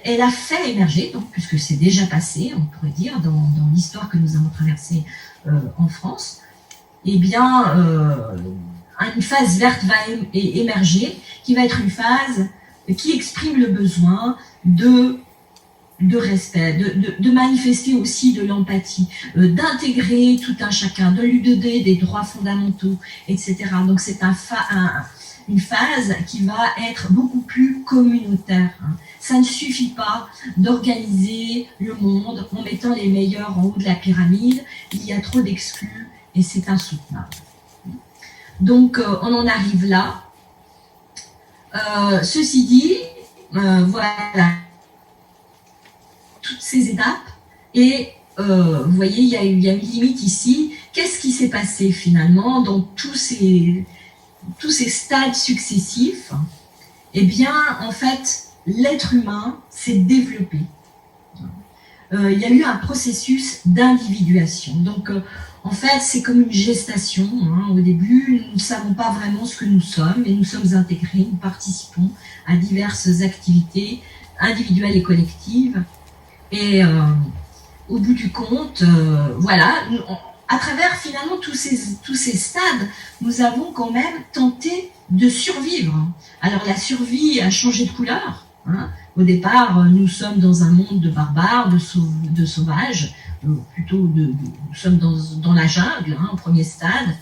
elle a fait émerger, donc, puisque c'est déjà passé, on pourrait dire, dans l'histoire que nous avons traversée en France, eh bien, une phase verte va émerger, qui va être une phase qui exprime le besoin de de respect, de manifester aussi de l'empathie, d'intégrer tout un chacun, de lui donner des droits fondamentaux, etc. Donc c'est une phase qui va être beaucoup plus communautaire. Ça ne suffit pas d'organiser le monde en mettant les meilleurs en haut de la pyramide. Il y a trop d'exclus et c'est insoutenable. Donc on en arrive là. Ceci dit, voilà toutes ces étapes et vous voyez, il y a une limite ici. Qu'est-ce qui s'est passé finalement dans tous ces stades successifs? Eh bien, en fait, l'être humain s'est développé. Il y a eu un processus d'individuation. Donc, en fait, c'est comme une gestation. Au début, nous ne savons pas vraiment ce que nous sommes, et nous sommes intégrés, nous participons à diverses activités individuelles et collectives. Et au bout du compte, voilà, à travers finalement tous ces stades, nous avons quand même tenté de survivre. Alors la survie a changé de couleur. Au départ, nous sommes dans un monde de barbares, de sauvages, plutôt nous sommes dans la jungle, au premier stade.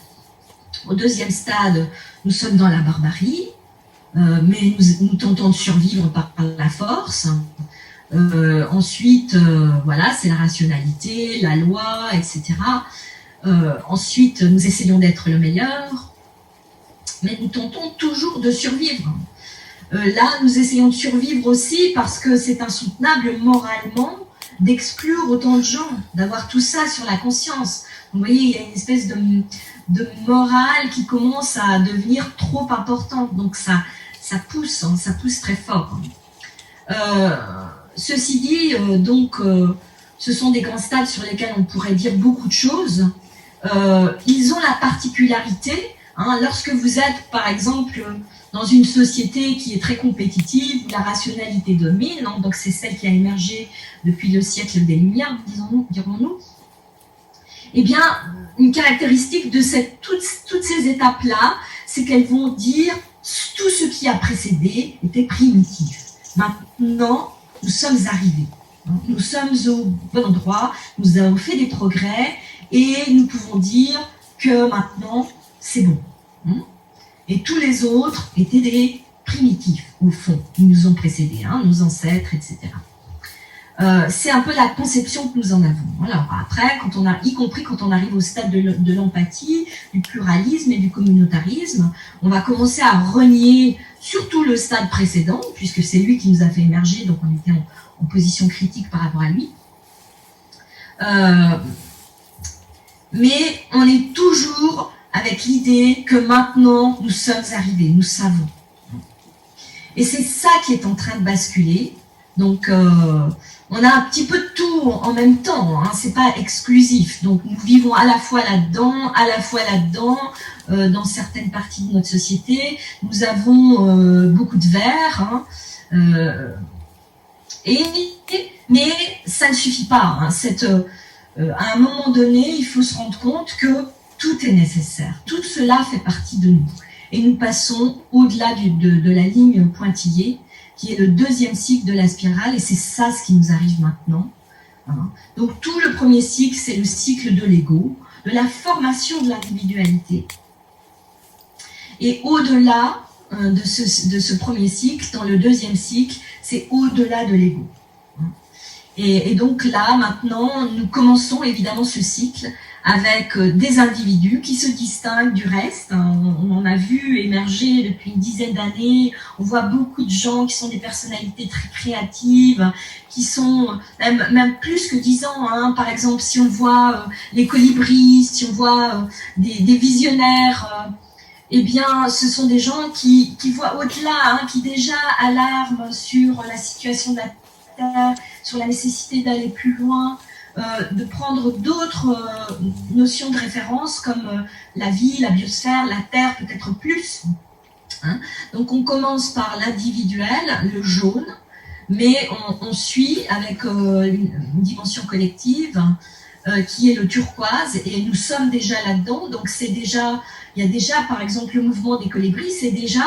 Au deuxième stade, nous sommes dans la barbarie, mais nous tentons de survivre par la force. Ensuite, voilà, c'est la rationalité, la loi, etc. Ensuite, nous essayons d'être le meilleur, mais nous tentons toujours de survivre. Là, nous essayons de survivre aussi parce que c'est insoutenable moralement d'exclure autant de gens, d'avoir tout ça sur la conscience. Vous voyez, il y a une espèce de morale qui commence à devenir trop importante, donc ça pousse très fort. Ceci dit, ce sont des grands stades sur lesquels on pourrait dire beaucoup de choses. Ils ont la particularité, lorsque vous êtes, par exemple, dans une société qui est très compétitive, où la rationalité domine, donc c'est celle qui a émergé depuis le siècle des Lumières, dirons-nous, eh bien, une caractéristique de toutes ces étapes-là, c'est qu'elles vont dire tout ce qui a précédé était primitif. Maintenant, nous sommes arrivés. Nous sommes au bon endroit, nous avons fait des progrès et nous pouvons dire que maintenant, c'est bon. Et tous les autres étaient des primitifs, au fond. Ils nous ont précédés, nos ancêtres, etc. C'est un peu la conception que nous en avons. Alors après, y compris quand on arrive au stade de l'empathie, du pluralisme et du communautarisme, on va commencer à renier surtout le stade précédent, puisque c'est lui qui nous a fait émerger, donc on était en position critique par rapport à lui. Mais on est toujours avec l'idée que maintenant, nous sommes arrivés, nous savons. Et c'est ça qui est en train de basculer. Donc, on a un petit peu de tout en même temps, c'est pas exclusif. Donc, nous vivons à la fois là-dedans, dans certaines parties de notre société. Nous avons beaucoup de verre, mais ça ne suffit pas. À un moment donné, il faut se rendre compte que tout est nécessaire. Tout cela fait partie de nous. Et nous passons au-delà de la ligne pointillée, qui est le deuxième cycle de la spirale, et c'est ça ce qui nous arrive maintenant. Donc tout le premier cycle, c'est le cycle de l'ego, de la formation de l'individualité. Et au-delà de ce premier cycle, dans le deuxième cycle, c'est au-delà de l'ego. Et donc là, maintenant, nous commençons évidemment ce cycle avec des individus qui se distinguent du reste. On en a vu émerger depuis une dizaine d'années. On voit beaucoup de gens qui sont des personnalités très créatives, qui sont même plus que 10 ans. Par exemple, si on voit les colibris, si on voit des visionnaires, eh bien, ce sont des gens qui voient au-delà, qui déjà alarment sur la situation de la Terre, sur la nécessité d'aller plus loin, de prendre d'autres notions de référence comme la vie, la biosphère, la Terre, peut-être plus. Donc on commence par l'individuel, le jaune, mais on suit avec une dimension collective qui est le turquoise, et nous sommes déjà là-dedans. Donc il y a déjà par exemple le mouvement des colibris, c'est déjà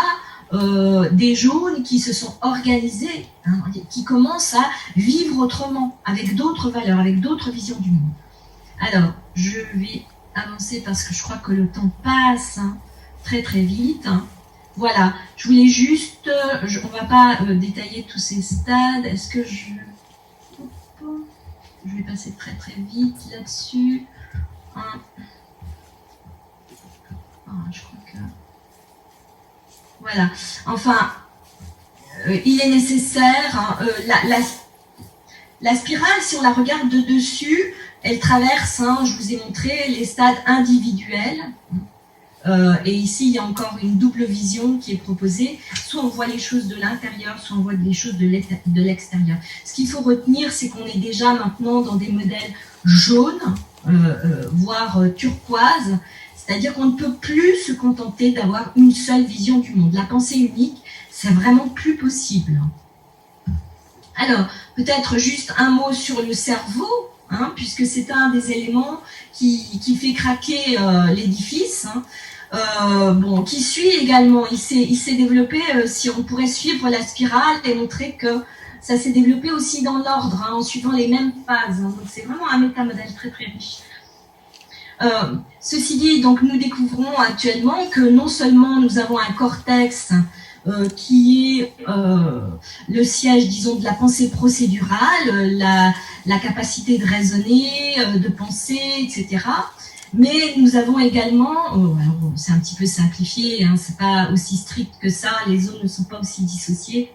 des jaunes qui se sont organisés, hein, qui commencent à vivre autrement, avec d'autres valeurs, avec d'autres visions du monde. Alors, je vais avancer parce que je crois que le temps passe très très vite. Voilà, je voulais juste, on ne va pas détailler tous ces stades. Est-ce que je vais passer très très vite là-dessus. Je crois que... Voilà, enfin, il est nécessaire, la spirale, si on la regarde de dessus, elle traverse, je vous ai montré, les stades individuels. Et ici, il y a encore une double vision qui est proposée. Soit on voit les choses de l'intérieur, soit on voit les choses de l'extérieur. Ce qu'il faut retenir, c'est qu'on est déjà maintenant dans des modèles jaunes, voire turquoise. C'est-à-dire qu'on ne peut plus se contenter d'avoir une seule vision du monde. La pensée unique, c'est vraiment plus possible. Alors, peut-être juste un mot sur le cerveau, puisque c'est un des éléments qui fait craquer l'édifice, qui suit également. Il s'est développé, si on pourrait suivre la spirale et montrer que ça s'est développé aussi dans l'ordre, en suivant les mêmes phases. Donc c'est vraiment un métamodèle très très riche. Ceci dit, donc nous découvrons actuellement que non seulement nous avons un cortex qui est le siège, disons, de la pensée procédurale, la capacité de raisonner, de penser, etc. Mais nous avons également, c'est un petit peu simplifié, c'est pas aussi strict que ça, les zones ne sont pas aussi dissociées,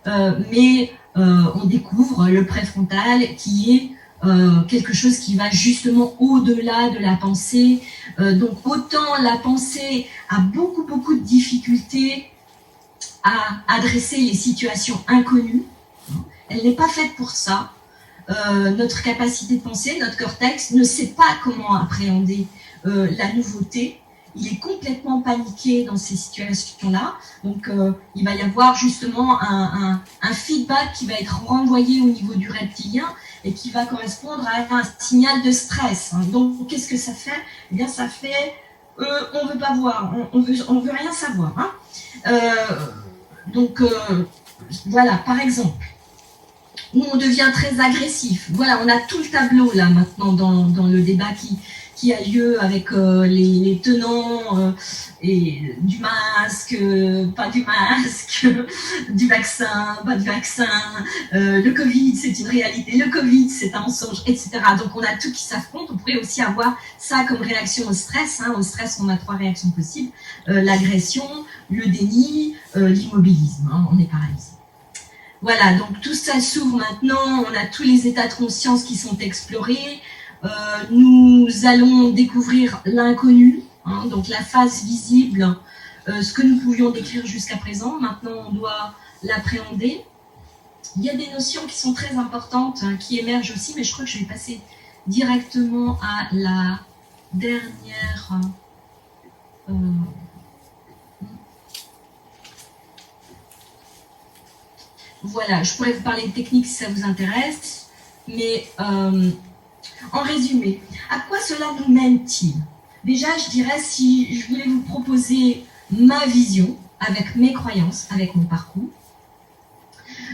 mais on découvre le préfrontal qui est quelque chose qui va justement au-delà de la pensée. Donc autant la pensée a beaucoup de difficultés à adresser les situations inconnues, elle n'est pas faite pour ça. Notre capacité de penser, notre cortex ne sait pas comment appréhender la nouveauté. Il est complètement paniqué dans ces situations-là. Donc, il va y avoir justement un feedback qui va être renvoyé au niveau du reptilien et qui va correspondre à un signal de stress. Donc, qu'est-ce que ça fait? Eh bien, ça fait on veut pas voir, on veut rien savoir. Voilà, par exemple, nous on devient très agressif. Voilà, on a tout le tableau là maintenant dans le débat qui a lieu avec les tenants et du masque, pas du masque, du vaccin, pas du vaccin, le Covid c'est une réalité, le Covid c'est un mensonge, etc. Donc on a tout qui s'affronte. On pourrait aussi avoir ça comme réaction au stress. Au stress on a 3 réactions possibles, l'agression, le déni, l'immobilisme, on est paralysé. Voilà, donc tout ça s'ouvre maintenant, on a tous les états de conscience qui sont explorés. Nous allons découvrir l'inconnu, donc la face visible, ce que nous pouvions décrire jusqu'à présent. Maintenant, on doit l'appréhender. Il y a des notions qui sont très importantes, qui émergent aussi, mais je crois que je vais passer directement à la dernière... Voilà, je pourrais vous parler de technique si ça vous intéresse, mais... En résumé, à quoi cela nous mène-t-il? Déjà, je dirais, si je voulais vous proposer ma vision, avec mes croyances, avec mon parcours,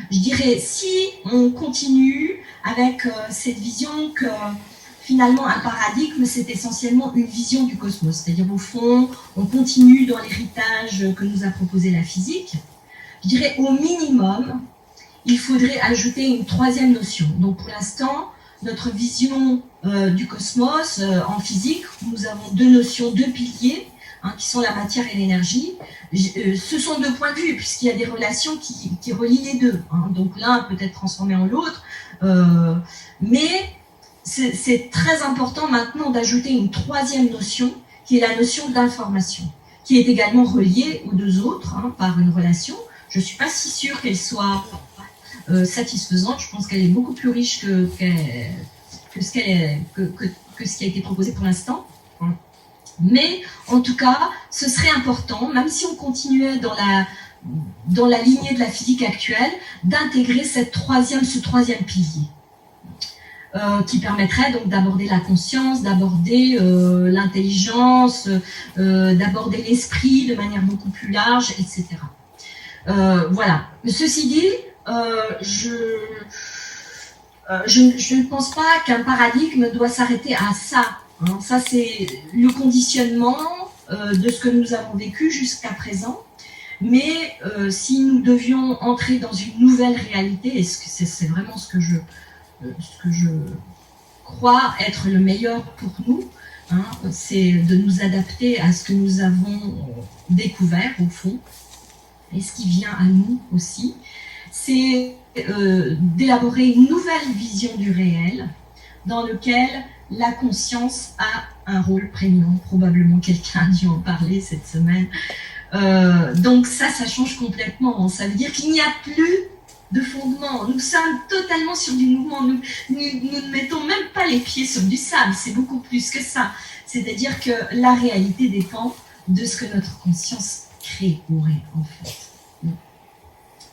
je dirais, si on continue avec cette vision que finalement un paradigme, c'est essentiellement une vision du cosmos, c'est-à-dire au fond, on continue dans l'héritage que nous a proposé la physique, je dirais au minimum, il faudrait ajouter une 3e notion. Donc pour l'instant, notre vision du cosmos en physique, nous avons 2 notions, 2 piliers, qui sont la matière et l'énergie. Ce sont 2 points de vue, puisqu'il y a des relations qui relient les deux. Donc l'un peut être transformé en l'autre. Mais c'est très important maintenant d'ajouter une 3e notion, qui est la notion d'information, qui est également reliée aux 2 autres par une relation. Je ne suis pas si sûre qu'elle soit... satisfaisante. Je pense qu'elle est beaucoup plus riche que ce qui a été proposé pour l'instant. Mais en tout cas, ce serait important, même si on continuait dans la lignée de la physique actuelle, d'intégrer ce 3e pilier. Qui permettrait donc d'aborder la conscience, d'aborder l'intelligence, d'aborder l'esprit de manière beaucoup plus large, etc. Voilà. Ceci dit, je ne pense pas qu'un paradigme doit s'arrêter à ça. Hein. Ça, c'est le conditionnement de ce que nous avons vécu jusqu'à présent. Mais si nous devions entrer dans une nouvelle réalité, et c'est vraiment ce que je crois être le meilleur pour nous, hein, c'est de nous adapter à ce que nous avons découvert au fond, et ce qui vient à nous aussi, c'est d'élaborer une nouvelle vision du réel dans lequel la conscience a un rôle prégnant. Probablement quelqu'un a dû en parler cette semaine. Donc ça change complètement. Ça veut dire qu'il n'y a plus de fondement. Nous sommes totalement sur du mouvement. Nous ne mettons même pas les pieds sur du sable. C'est beaucoup plus que ça. C'est-à-dire que la réalité dépend de ce que notre conscience crée ou est en fait.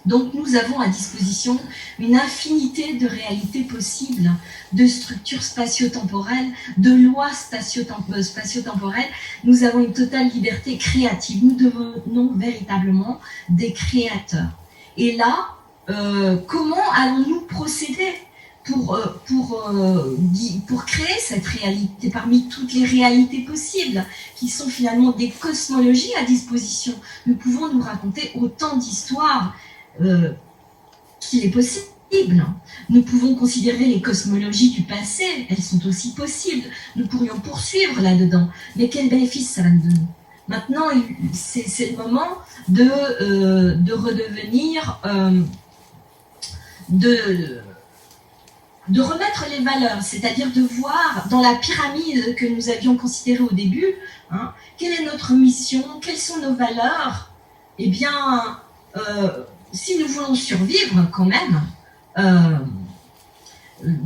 Donc nous avons à disposition une infinité de réalités possibles, de structures spatio-temporelles, de lois spatio-temporelles. Nous avons une totale liberté créative. Nous devenons véritablement des créateurs. Et là, comment allons-nous procéder pour créer cette réalité parmi toutes les réalités possibles qui sont finalement des cosmologies à disposition? Nous pouvons nous raconter autant d'histoires qu'il est possible. Nous pouvons considérer les cosmologies du passé, elles sont aussi possibles. Nous pourrions poursuivre là-dedans. Mais quel bénéfice ça va nous donner? Maintenant, c'est le moment de redevenir, de remettre les valeurs, c'est-à-dire de voir dans la pyramide que nous avions considérée au début, hein, quelle est notre mission, quelles sont nos valeurs. Eh bien, si nous voulons survivre quand même,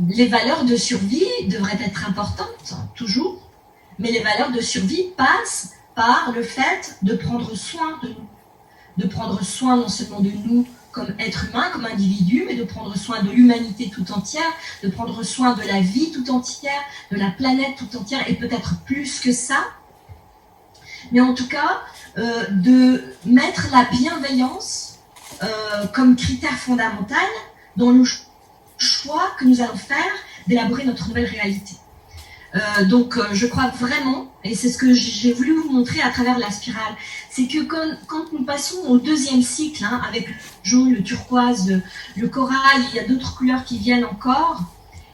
les valeurs de survie devraient être importantes, toujours, mais les valeurs de survie passent par le fait de prendre soin de nous, de prendre soin non seulement de nous comme êtres humains, comme individus, mais de prendre soin de l'humanité tout entière, de prendre soin de la vie tout entière, de la planète tout entière, et peut-être plus que ça. Mais en tout cas, de mettre la bienveillance comme critère fondamental dans le choix que nous allons faire d'élaborer notre nouvelle réalité. Donc je crois vraiment, et c'est ce que j'ai voulu vous montrer à travers la spirale, c'est que quand nous passons au deuxième cycle, hein, avec le jaune, le turquoise, le corail, il y a d'autres couleurs qui viennent encore,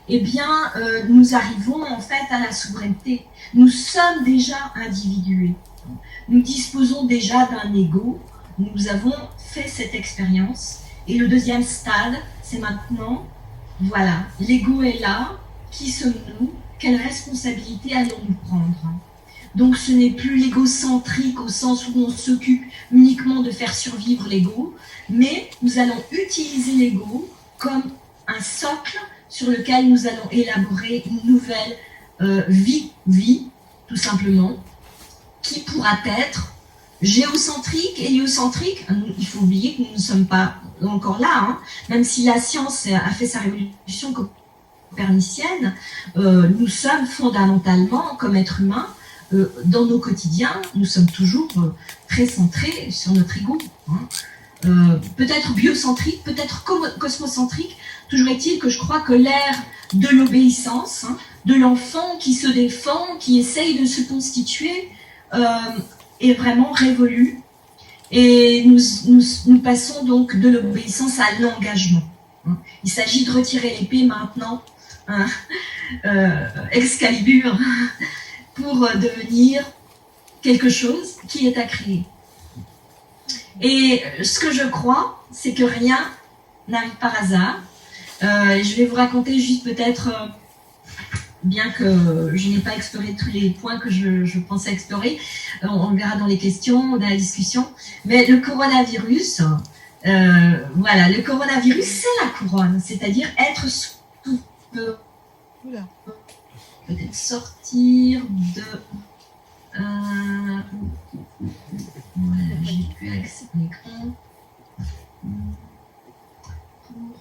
eh bien nous arrivons en fait à la souveraineté. Nous sommes déjà individués. Nous disposons déjà d'un ego. Nous avons fait cette expérience. Et le deuxième stade, c'est maintenant, voilà, l'ego est là. Qui sommes-nous? Quelle responsabilité allons-nous prendre? Donc ce n'est plus l'égocentrique au sens où on s'occupe uniquement de faire survivre l'ego, mais nous allons utiliser l'ego comme un socle sur lequel nous allons élaborer une nouvelle vie, tout simplement, qui pourra être géocentrique, héliocentrique. Il faut oublier que nous ne sommes pas encore là, hein. Même si la science a fait sa révolution copernicienne, nous sommes fondamentalement, comme êtres humains, dans nos quotidiens, nous sommes toujours très centrés sur notre ego. Hein. Peut-être biocentrique, peut-être cosmocentrique. Toujours est-il que je crois que l'ère de l'obéissance, hein, de l'enfant qui se défend, qui essaye de se constituer, est vraiment révolue. Et nous passons donc de l'obéissance à l'engagement. Il s'agit de retirer l'épée maintenant, hein, Excalibur, pour devenir quelque chose qui est à créer. Et ce que je crois, c'est que rien n'arrive par hasard. Je vais vous raconter juste peut-être, bien que je n'ai pas exploré tous les points que je pensais explorer, on le verra dans les questions, dans la discussion, mais le coronavirus, voilà, le coronavirus, c'est la couronne, c'est-à-dire être sous... Peut-être sortir de... voilà, j'ai plus accès à l'écran. Pour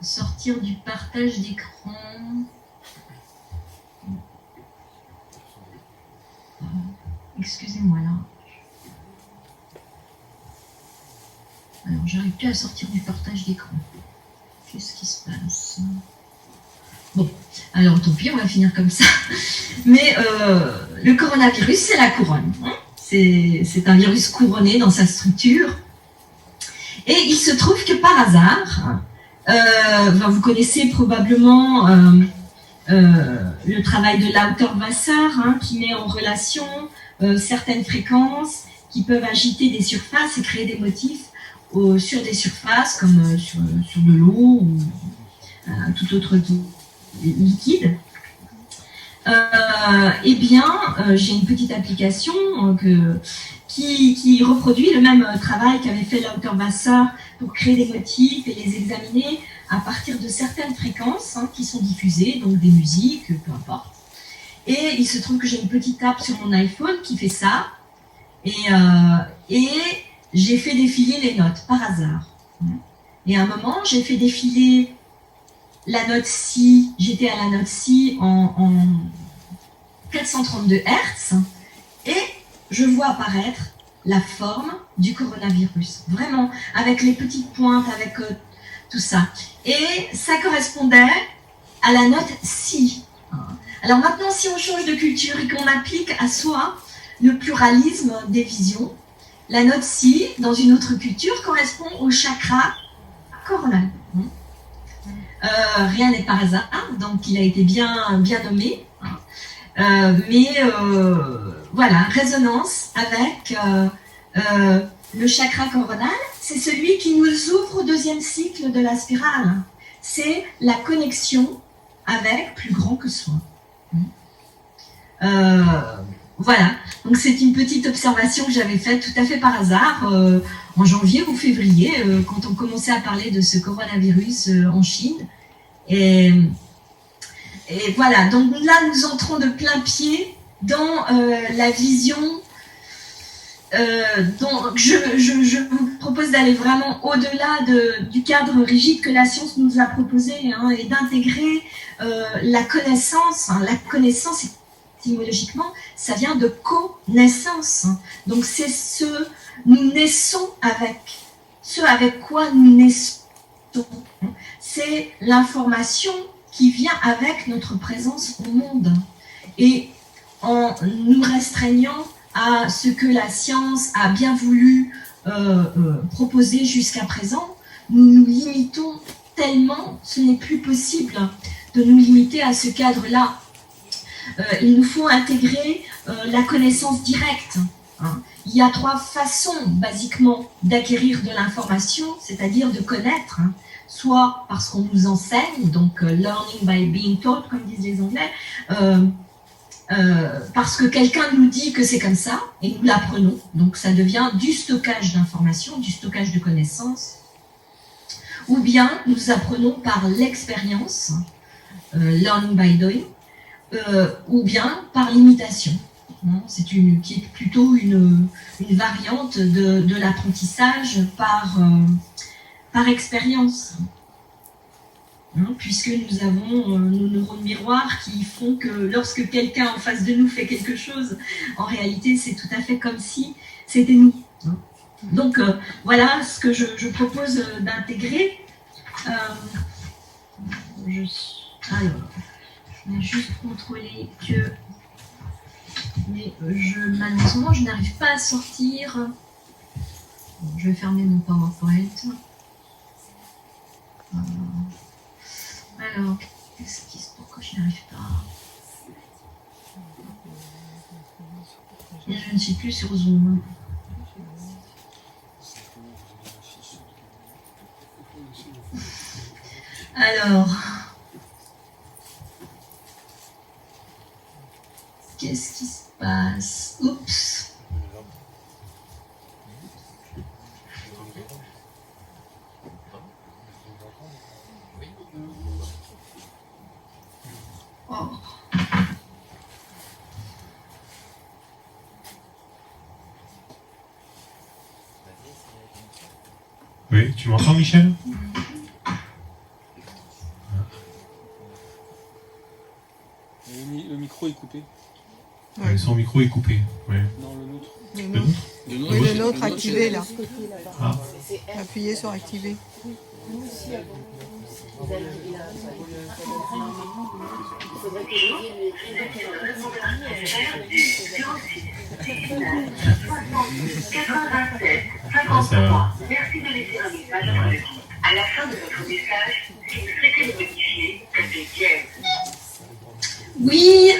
sortir du partage d'écran. Excusez-moi là. Alors plus à sortir du partage d'écran. Qu'est-ce qui se passe? Bon, alors tant pis, on va finir comme ça. Mais le coronavirus, c'est la couronne. Hein, c'est un virus couronné dans sa structure. Et il se trouve que par hasard, vous connaissez probablement le travail de Lauterwasser, hein, qui met en relation certaines fréquences qui peuvent agiter des surfaces et créer des motifs sur des surfaces comme sur de l'eau ou tout autre liquide. Eh bien, j'ai une petite application qui reproduit le même travail qu'avait fait Lauterwasser pour créer des motifs et les examiner à partir de certaines fréquences qui sont diffusées, donc des musiques, peu importe. Et il se trouve que j'ai une petite app sur mon iPhone qui fait ça. Et j'ai fait défiler les notes par hasard. Et à un moment, j'ai fait défiler la note Si, j'étais à la note Si en 432 Hz, et je vois apparaître la forme du coronavirus. Vraiment, avec les petites pointes, avec tout ça. Et ça correspondait à la note Si. Alors maintenant, si on change de culture et qu'on applique à soi le pluralisme des visions, la note Si, dans une autre culture, correspond au chakra coronal. Rien n'est par hasard, donc il a été bien nommé. Voilà, résonance avec le chakra coronal, c'est celui qui nous ouvre au deuxième cycle de la spirale. C'est la connexion avec plus grand que soi. Voilà, donc c'est une petite observation que j'avais faite tout à fait par hasard en janvier ou février, quand on commençait à parler de ce coronavirus en Chine. Et voilà, donc là nous entrons de plein pied dans la vision. Donc je vous propose d'aller vraiment au-delà du cadre rigide que la science nous a proposé, hein, et d'intégrer la connaissance. Hein. La connaissance, étymologiquement, ça vient de connaissance. Hein. Donc c'est nous naissons avec, ce avec quoi nous naissons. C'est l'information qui vient avec notre présence au monde. Et en nous restreignant à ce que la science a bien voulu proposer jusqu'à présent, nous nous limitons tellement, ce n'est plus possible de nous limiter à ce cadre-là. Il nous faut intégrer la connaissance directe. Hein. Il y a 3 façons, basiquement, d'acquérir de l'information, c'est-à-dire de connaître. Hein. Soit parce qu'on nous enseigne, donc learning by being taught, comme disent les Anglais, parce que quelqu'un nous dit que c'est comme ça, et nous l'apprenons, donc ça devient du stockage d'informations, du stockage de connaissances, ou bien nous apprenons par l'expérience, learning by doing, ou bien par l'imitation. C'est qui est plutôt une variante de l'apprentissage par expérience. Puisque nous avons nos neurones miroirs qui font que lorsque quelqu'un en face de nous fait quelque chose, en réalité c'est tout à fait comme si c'était nous. Donc voilà ce que je propose d'intégrer. Alors, je vais juste contrôler que... Mais malheureusement je n'arrive pas à sortir. Bon, je vais fermer mon PowerPoint. Alors, pourquoi je n'y arrive pas? Et je ne suis plus sur Zoom. Alors, qu'est-ce qui se passe? Oups. Oh. Oui, tu m'entends, Michel? Le micro est coupé. Ouais, son micro est coupé. Ouais. Non, le nôtre. Le nôtre. Oui, le nôtre activé là. Ah. Appuyez sur activer. Ah, ça va. Merci de laisser un message après le bip. À la fin de votre message, si vous souhaitez le modifier, tapez dièse. Oui,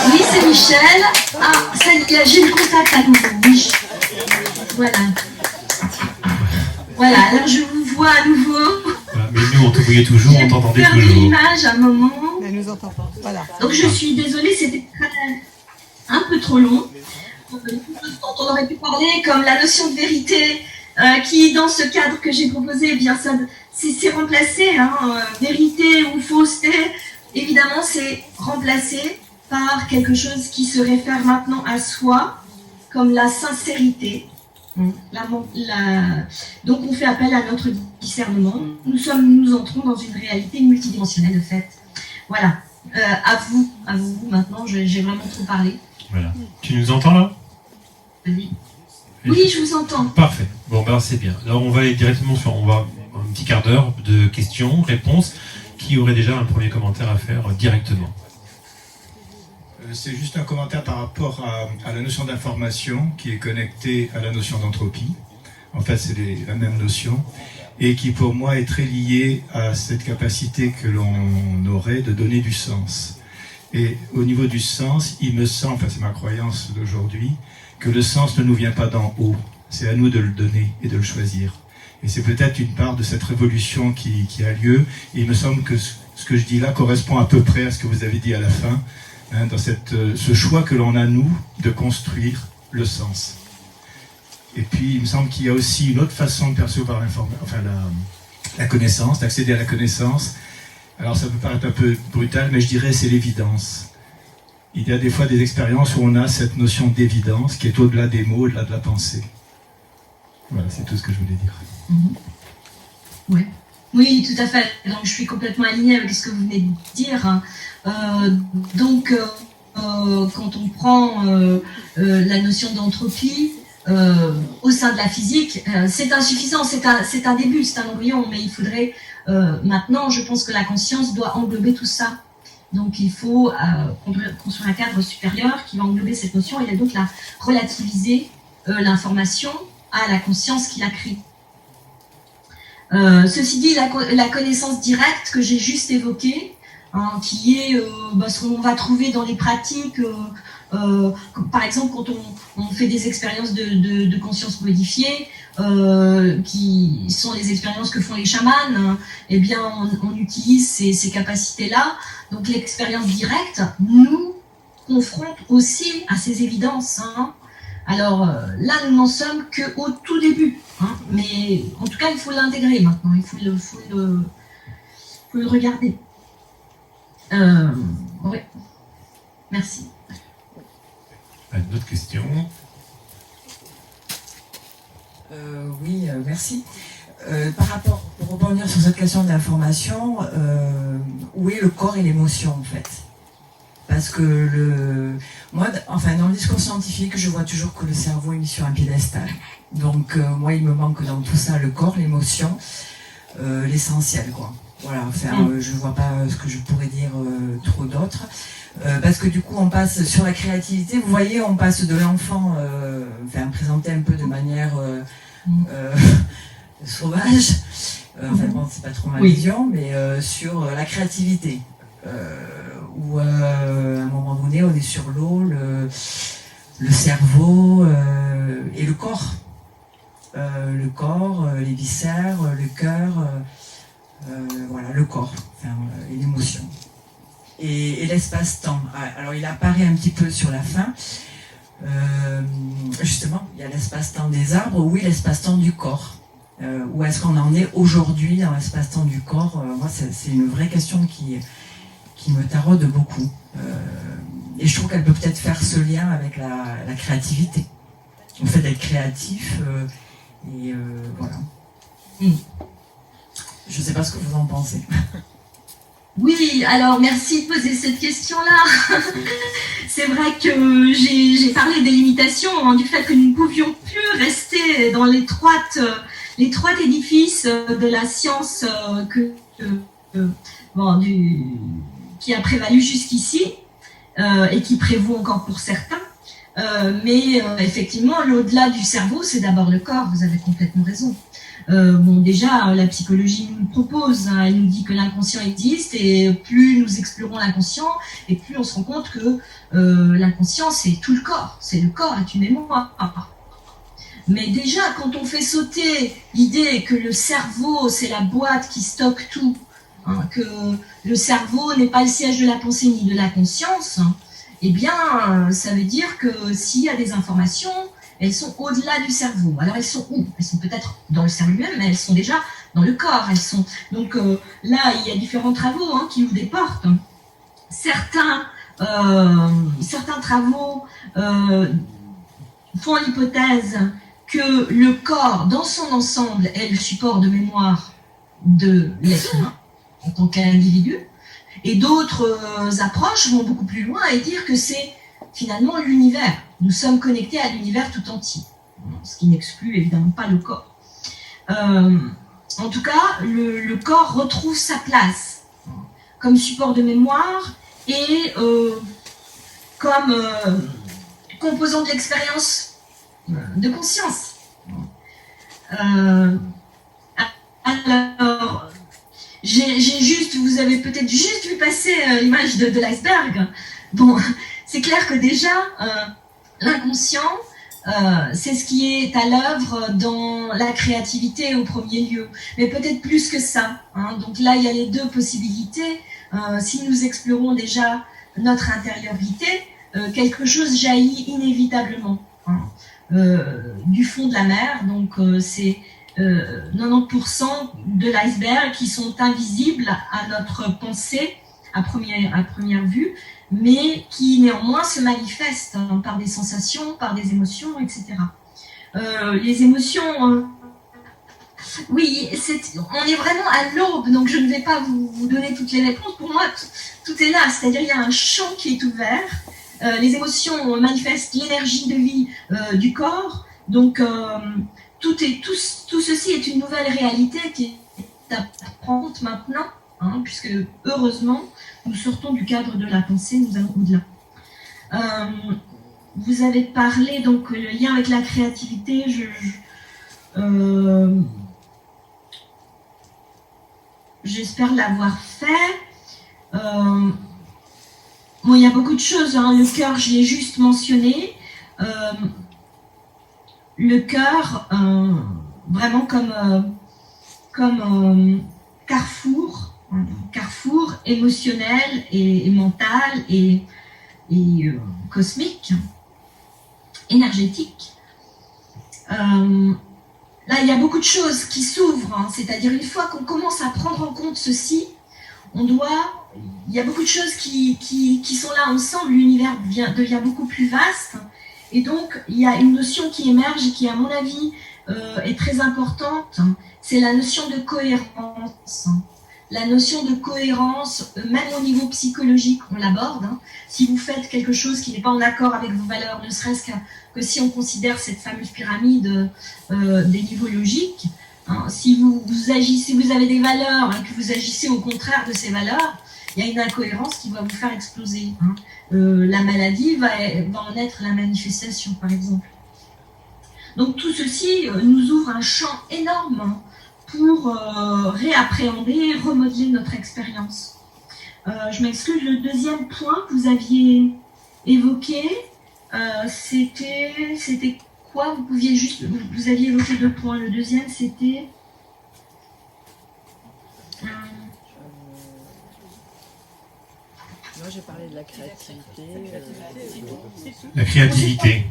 oui, c'est Michel. Ah, ça y est, j'ai le contact à nouveau. Oui. Voilà. Voilà, alors je vous vois à nouveau. Voilà. Mais nous, on te voyait toujours, on t'entendait J'ai perdu toujours. l'image à un moment. Elle nous entend pas. Voilà. Donc je suis désolée, c'était un peu trop long. Dont on aurait pu parler, comme la notion de vérité, qui dans ce cadre que j'ai proposé, eh bien ça, c'est remplacé, vérité ou fausseté, évidemment c'est remplacé par quelque chose qui se réfère maintenant à soi, comme la sincérité. Donc on fait appel à notre discernement. Nous entrons dans une réalité multidimensionnelle de fait. Voilà. À vous maintenant, j'ai vraiment trop parlé. Voilà. Tu nous entends là? Oui, je vous entends. Parfait. Bon, ben c'est bien. Alors on va aller directement sur un petit quart d'heure de questions, réponses. Qui aurait déjà un premier commentaire à faire directement? C'est juste un commentaire par rapport à la notion d'information qui est connectée à la notion d'entropie. En fait, c'est la même notion et qui pour moi est très liée à cette capacité que l'on aurait de donner du sens. Et au niveau du sens, il me semble, enfin c'est ma croyance d'aujourd'hui, que le sens ne nous vient pas d'en haut. C'est à nous de le donner et de le choisir. Et c'est peut-être une part de cette révolution qui a lieu. Et il me semble que ce que je dis là correspond à peu près à ce que vous avez dit à la fin, dans ce choix que l'on a, nous, de construire le sens. Et puis, il me semble qu'il y a aussi une autre façon de percevoir la connaissance, d'accéder à la connaissance. Alors, ça peut paraître un peu brutal, mais je dirais c'est l'évidence. Il y a des fois des expériences où on a cette notion d'évidence qui est au-delà des mots, au-delà de la pensée. Voilà, c'est tout ce que je voulais dire. Oui. Oui, tout à fait. Donc, je suis complètement alignée avec ce que vous venez de dire. Quand on prend la notion d'entropie au sein de la physique, c'est insuffisant, c'est un début, c'est un embryon, mais il faudrait maintenant, je pense que la conscience doit englober tout ça. Donc il faut construire un cadre supérieur qui va englober cette notion et donc la relativiser l'information à la conscience qui la crée. Ceci dit, la connaissance directe que j'ai juste évoquée, qui est ce qu'on va trouver dans les pratiques, par exemple quand on fait des expériences de conscience modifiée, qui sont les expériences que font les chamans, eh bien on utilise ces capacités-là. Donc l'expérience directe nous confronte aussi à ces évidences. Alors là, nous n'en sommes qu'au tout début. Mais en tout cas, il faut l'intégrer maintenant. Il faut le regarder. Oui. Merci. Une autre question? Oui, merci. Par rapport, pour rebondir sur cette question d'information, où est le corps et l'émotion en fait? Parce que moi, dans le discours scientifique, je vois toujours que le cerveau est mis sur un piédestal. Donc moi, il me manque dans tout ça le corps, l'émotion, l'essentiel, quoi. Voilà, je vois pas ce que je pourrais dire trop d'autre. Parce que du coup, on passe sur la créativité. Vous voyez, on passe de l'enfant, présenté un peu de manière sauvage. C'est pas trop ma vision, mais sur la créativité. Où à un moment donné, on est sur l'eau, le cerveau et le corps. Le corps, les viscères, le cœur, le corps, et l'émotion. Et l'espace-temps. Alors il apparaît un petit peu sur la fin. Justement, il y a l'espace-temps des arbres, oui, l'espace-temps du corps. Où est-ce qu'on en est aujourd'hui dans l'espace-temps du corps? Moi, c'est une vraie question qui me taraude beaucoup. Et je trouve qu'elle peut peut-être faire ce lien avec la créativité. Le fait d'être créatif, voilà. Je ne sais pas ce que vous en pensez. Oui, alors merci de poser cette question-là. C'est vrai que j'ai parlé des limitations, hein, du fait que nous ne pouvions plus rester dans l'étroit édifice de la science qui a prévalu jusqu'ici et qui prévaut encore pour certains. Mais effectivement, l'au-delà du cerveau, c'est d'abord le corps, vous avez complètement raison. Déjà, la psychologie nous le propose, hein, elle nous dit que l'inconscient existe, et plus nous explorons l'inconscient, et plus on se rend compte que l'inconscient, c'est tout le corps est une mémoire. Mais déjà, quand on fait sauter l'idée que le cerveau, c'est la boîte qui stocke tout, hein, que le cerveau n'est pas le siège de la pensée ni de la conscience, eh bien, ça veut dire que s'il y a des informations, elles sont au-delà du cerveau. Alors, elles sont où? Elles sont peut-être dans le cerveau lui-même, mais elles sont déjà dans le corps. Donc là, il y a différents travaux qui ouvrent des portes. Certains travaux font l'hypothèse que le corps, dans son ensemble, est le support de mémoire de l'être humain en tant qu'individu. Et d'autres approches vont beaucoup plus loin et dire que c'est finalement l'univers. Nous sommes connectés à l'univers tout entier, ce qui n'exclut évidemment pas le corps. En tout cas, le corps retrouve sa place comme support de mémoire et comme composant de l'expérience de conscience. Alors, vous avez peut-être juste vu passer l'image de l'iceberg. Bon, c'est clair que déjà, l'inconscient, c'est ce qui est à l'œuvre dans la créativité au premier lieu, mais peut-être plus que ça. Donc là, il y a les deux possibilités. Si nous explorons déjà notre intériorité, quelque chose jaillit inévitablement du fond de la mer. Donc c'est 90% de l'iceberg qui sont invisibles à notre pensée à première vue, mais qui néanmoins se manifestent par des sensations, par des émotions, etc. Les émotions, oui, on est vraiment à l'aube, donc je ne vais pas vous donner toutes les réponses. Pour moi, tout est là, c'est-à-dire il y a un champ qui est ouvert. Les émotions manifestent l'énergie de vie du corps, donc tout ceci est une nouvelle réalité qui est à prendre en compte maintenant, puisque heureusement, nous sortons du cadre de la pensée, nous allons au-delà. Vous avez parlé, donc, le lien avec la créativité, j'espère l'avoir fait. Bon, il y a beaucoup de choses, le cœur, je l'ai juste mentionné. Le cœur, vraiment comme carrefour émotionnel et mental et cosmique, énergétique. Là, il y a beaucoup de choses qui s'ouvrent, c'est-à-dire une fois qu'on commence à prendre en compte ceci, il y a beaucoup de choses qui sont là ensemble, l'univers devient beaucoup plus vaste, et donc il y a une notion qui émerge et qui, à mon avis, est très importante, c'est la notion de cohérence. La notion de cohérence, même au niveau psychologique, on l'aborde. Si vous faites quelque chose qui n'est pas en accord avec vos valeurs, ne serait-ce que si on considère cette fameuse pyramide des niveaux logiques, si vous avez des valeurs et que vous agissez au contraire de ces valeurs, il y a une incohérence qui va vous faire exploser. La maladie va en être la manifestation, par exemple. Donc tout ceci nous ouvre un champ énorme pour réappréhender, remodeler notre expérience. Je m'excuse, le deuxième point que vous aviez évoqué, c'était quoi? Vous aviez évoqué deux points. Le deuxième, c'était... Moi, j'ai parlé de la créativité. La créativité.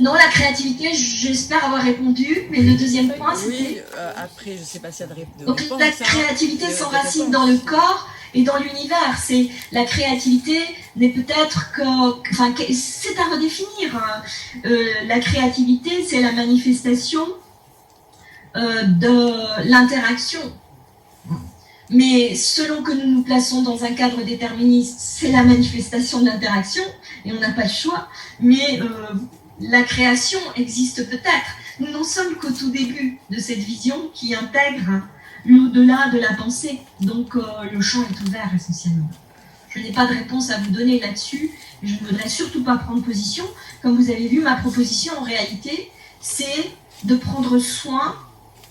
Non, la créativité, j'espère avoir répondu, mais le deuxième point, c'était... Oui, après, je ne sais pas s'il y a de réponse. Donc la créativité s'enracine dans le corps et dans l'univers. La créativité n'est peut-être que... Enfin, c'est à redéfinir. La créativité, c'est la manifestation de l'interaction. Mais selon que nous nous plaçons dans un cadre déterministe, c'est la manifestation de l'interaction, et on n'a pas le choix. Mais la création existe peut-être. Nous n'en sommes qu'au tout début de cette vision qui intègre l'au-delà de la pensée. Donc le champ est ouvert essentiellement. Je n'ai pas de réponse à vous donner là-dessus. Je ne voudrais surtout pas prendre position. Comme vous avez vu, ma proposition en réalité, c'est de prendre soin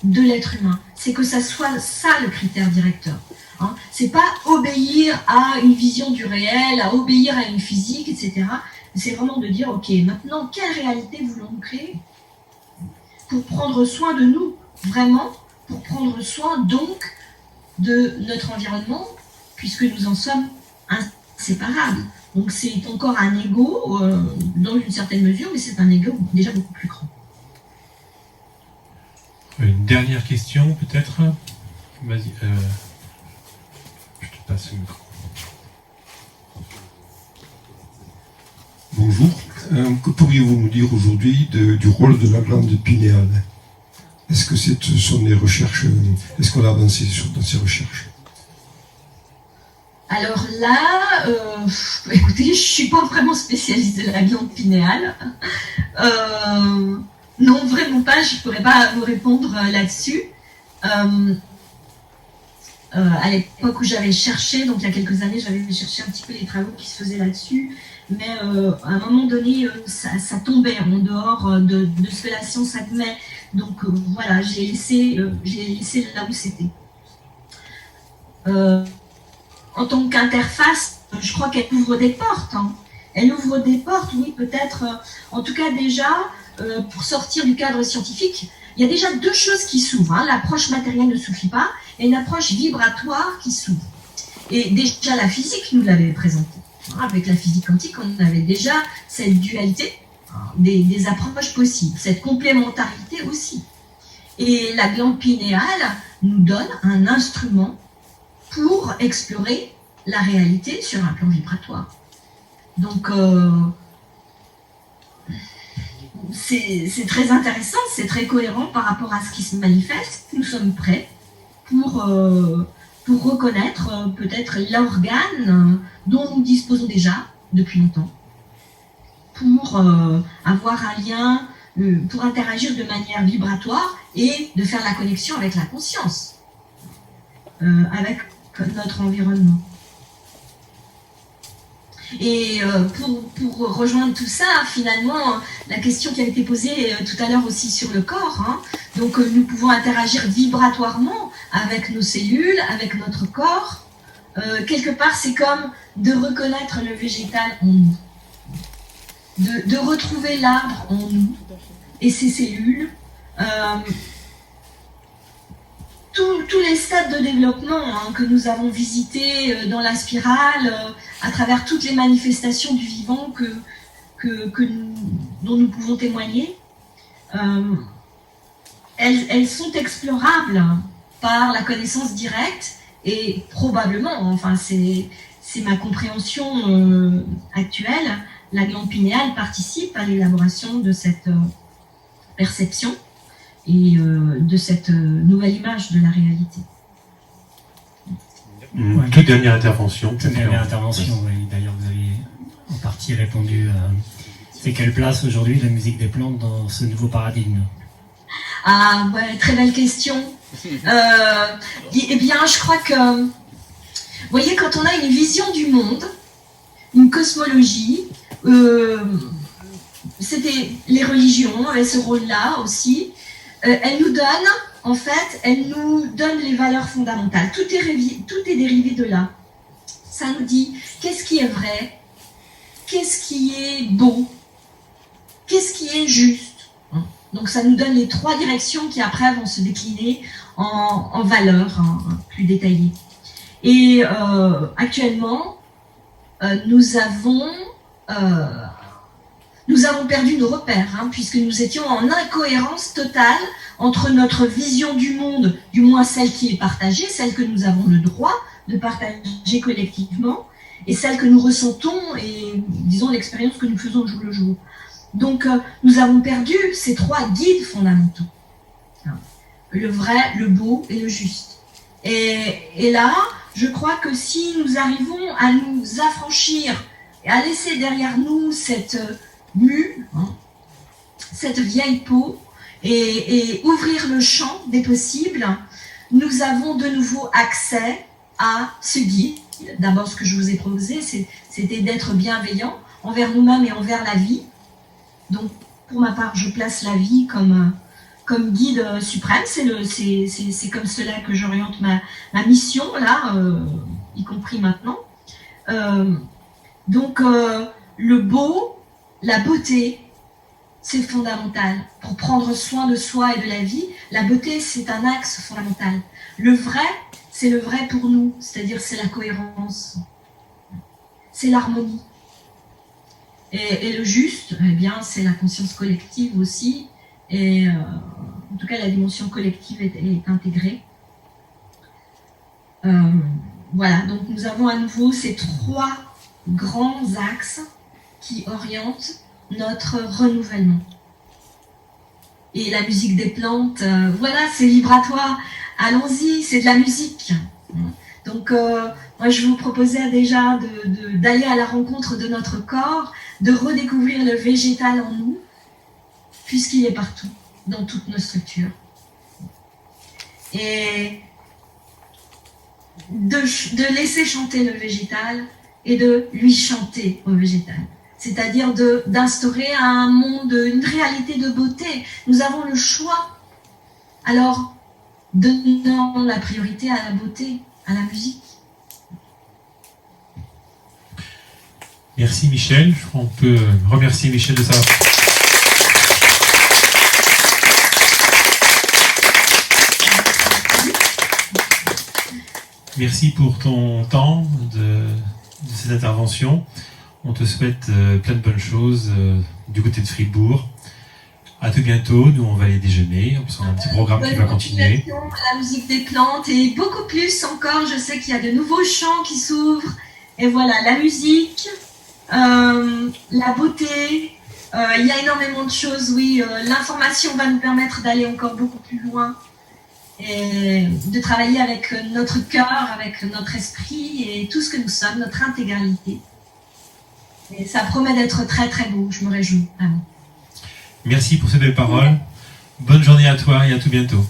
de l'être humain. C'est que ça soit ça le critère directeur. Hein. C'est pas obéir à une vision du réel, à obéir à une physique, etc. C'est vraiment de dire, ok, maintenant, quelle réalité voulons-nous créer pour prendre soin de nous, vraiment, pour prendre soin donc de notre environnement, puisque nous en sommes inséparables. Donc c'est encore un ego, dans une certaine mesure, mais c'est un ego déjà beaucoup plus grand. Une dernière question, peut-être. Vas-y. Je te passe le micro. Bonjour. Que pourriez-vous nous dire aujourd'hui du rôle de la glande pinéale? Est-ce que ce sont des recherches? Est-ce qu'on a avancé dans ces recherches? Alors là, écoutez, je ne suis pas vraiment spécialiste de la glande pinéale. Non, vraiment pas, je ne pourrais pas vous répondre là-dessus. À l'époque où j'avais cherché, donc il y a quelques années, j'avais cherché un petit peu les travaux qui se faisaient là-dessus, mais à un moment donné, ça tombait en dehors de ce que la science admet. Donc voilà, j'ai laissé là où c'était. En tant qu'interface, je crois qu'elle ouvre des portes. Hein. Elle ouvre des portes, oui, peut-être, en tout cas déjà, pour sortir du cadre scientifique, il y a déjà deux choses qui s'ouvrent. Hein. L'approche matérielle ne suffit pas, et une approche vibratoire qui s'ouvre. Et déjà, la physique nous l'avait présentée. Avec la physique quantique, on avait déjà cette dualité des approches possibles, cette complémentarité aussi. Et la glande pinéale nous donne un instrument pour explorer la réalité sur un plan vibratoire. Donc, c'est très intéressant, c'est très cohérent par rapport à ce qui se manifeste. Nous sommes prêts pour reconnaître peut-être l'organe dont nous disposons déjà depuis longtemps, pour avoir un lien, pour interagir de manière vibratoire et de faire la connexion avec la conscience, avec notre environnement. Et pour rejoindre tout ça, finalement, la question qui a été posée tout à l'heure aussi sur le corps, hein, donc nous pouvons interagir vibratoirement avec nos cellules, avec notre corps. Quelque part, c'est comme de reconnaître le végétal en nous, de retrouver l'arbre en nous et ses cellules. Tous les stades de développement que nous avons visités dans la spirale, à travers toutes les manifestations du vivant dont nous pouvons témoigner, elles sont explorables par la connaissance directe et probablement, enfin c'est ma compréhension actuelle, la glande pinéale participe à l'élaboration de cette perception et de cette nouvelle image de la réalité. Toute dernière intervention. Toute dernière intervention, oui. D'ailleurs, vous avez en partie répondu à... C'est quelle place aujourd'hui la musique des plantes dans ce nouveau paradigme? Ah, ouais, très belle question. Eh bien, je crois que... Vous voyez, quand on a une vision du monde, une cosmologie, c'était les religions avaient ce rôle-là aussi. Elle nous donne les valeurs fondamentales. Tout est dérivé de là. Ça nous dit qu'est-ce qui est vrai, qu'est-ce qui est beau, qu'est-ce qui est juste. Donc ça nous donne les trois directions qui après vont se décliner en valeurs plus détaillées. Et actuellement, nous avons perdu nos repères, puisque nous étions en incohérence totale entre notre vision du monde, du moins celle qui est partagée, celle que nous avons le droit de partager collectivement, et celle que nous ressentons et, disons, l'expérience que nous faisons jour le jour. Donc, nous avons perdu ces trois guides fondamentaux. Le vrai, le beau et le juste. Et là, je crois que si nous arrivons à nous affranchir et à laisser derrière nous cette mue, cette vieille peau, et ouvrir le champ des possibles, nous avons de nouveau accès à ce guide. D'abord, ce que je vous ai proposé, c'était d'être bienveillant envers nous-mêmes et envers la vie. Donc, pour ma part, je place la vie comme guide suprême. C'est comme cela que j'oriente ma mission, là, y compris maintenant. Donc, le beau, la beauté, c'est fondamental. Pour prendre soin de soi et de la vie, la beauté, c'est un axe fondamental. Le vrai, c'est le vrai pour nous, c'est-à-dire c'est la cohérence, c'est l'harmonie. Et le juste, eh bien, c'est la conscience collective aussi, et en tout cas la dimension collective est intégrée. Voilà, donc nous avons à nouveau ces 3 grands axes qui orientent notre renouvellement. Et la musique des plantes, voilà, c'est vibratoire. Allons-y, c'est de la musique. Donc, moi, je vous proposais déjà d'aller à la rencontre de notre corps, de redécouvrir le végétal en nous, puisqu'il est partout, dans toutes nos structures. Et de laisser chanter le végétal et de lui chanter au végétal. C'est-à-dire d'instaurer un monde, une réalité de beauté. Nous avons le choix. Alors, donnons la priorité à la beauté, à la musique. Merci Michel. Je crois qu'on peut remercier Michel de sa... Merci pour ton temps de cette intervention. On te souhaite plein de bonnes choses du côté de Fribourg. À tout bientôt. Nous, on va aller déjeuner. En plus, on a un petit programme qui va continuer. La musique des plantes et beaucoup plus encore. Je sais qu'il y a de nouveaux champs qui s'ouvrent. Et voilà, la musique, la beauté. Il y a énormément de choses, oui. L'information va nous permettre d'aller encore beaucoup plus loin et de travailler avec notre cœur, avec notre esprit et tout ce que nous sommes, notre intégralité. Et ça promet d'être très très beau, je me réjouis, vraiment. Merci pour ces belles paroles. Bonne journée à toi et à tout bientôt.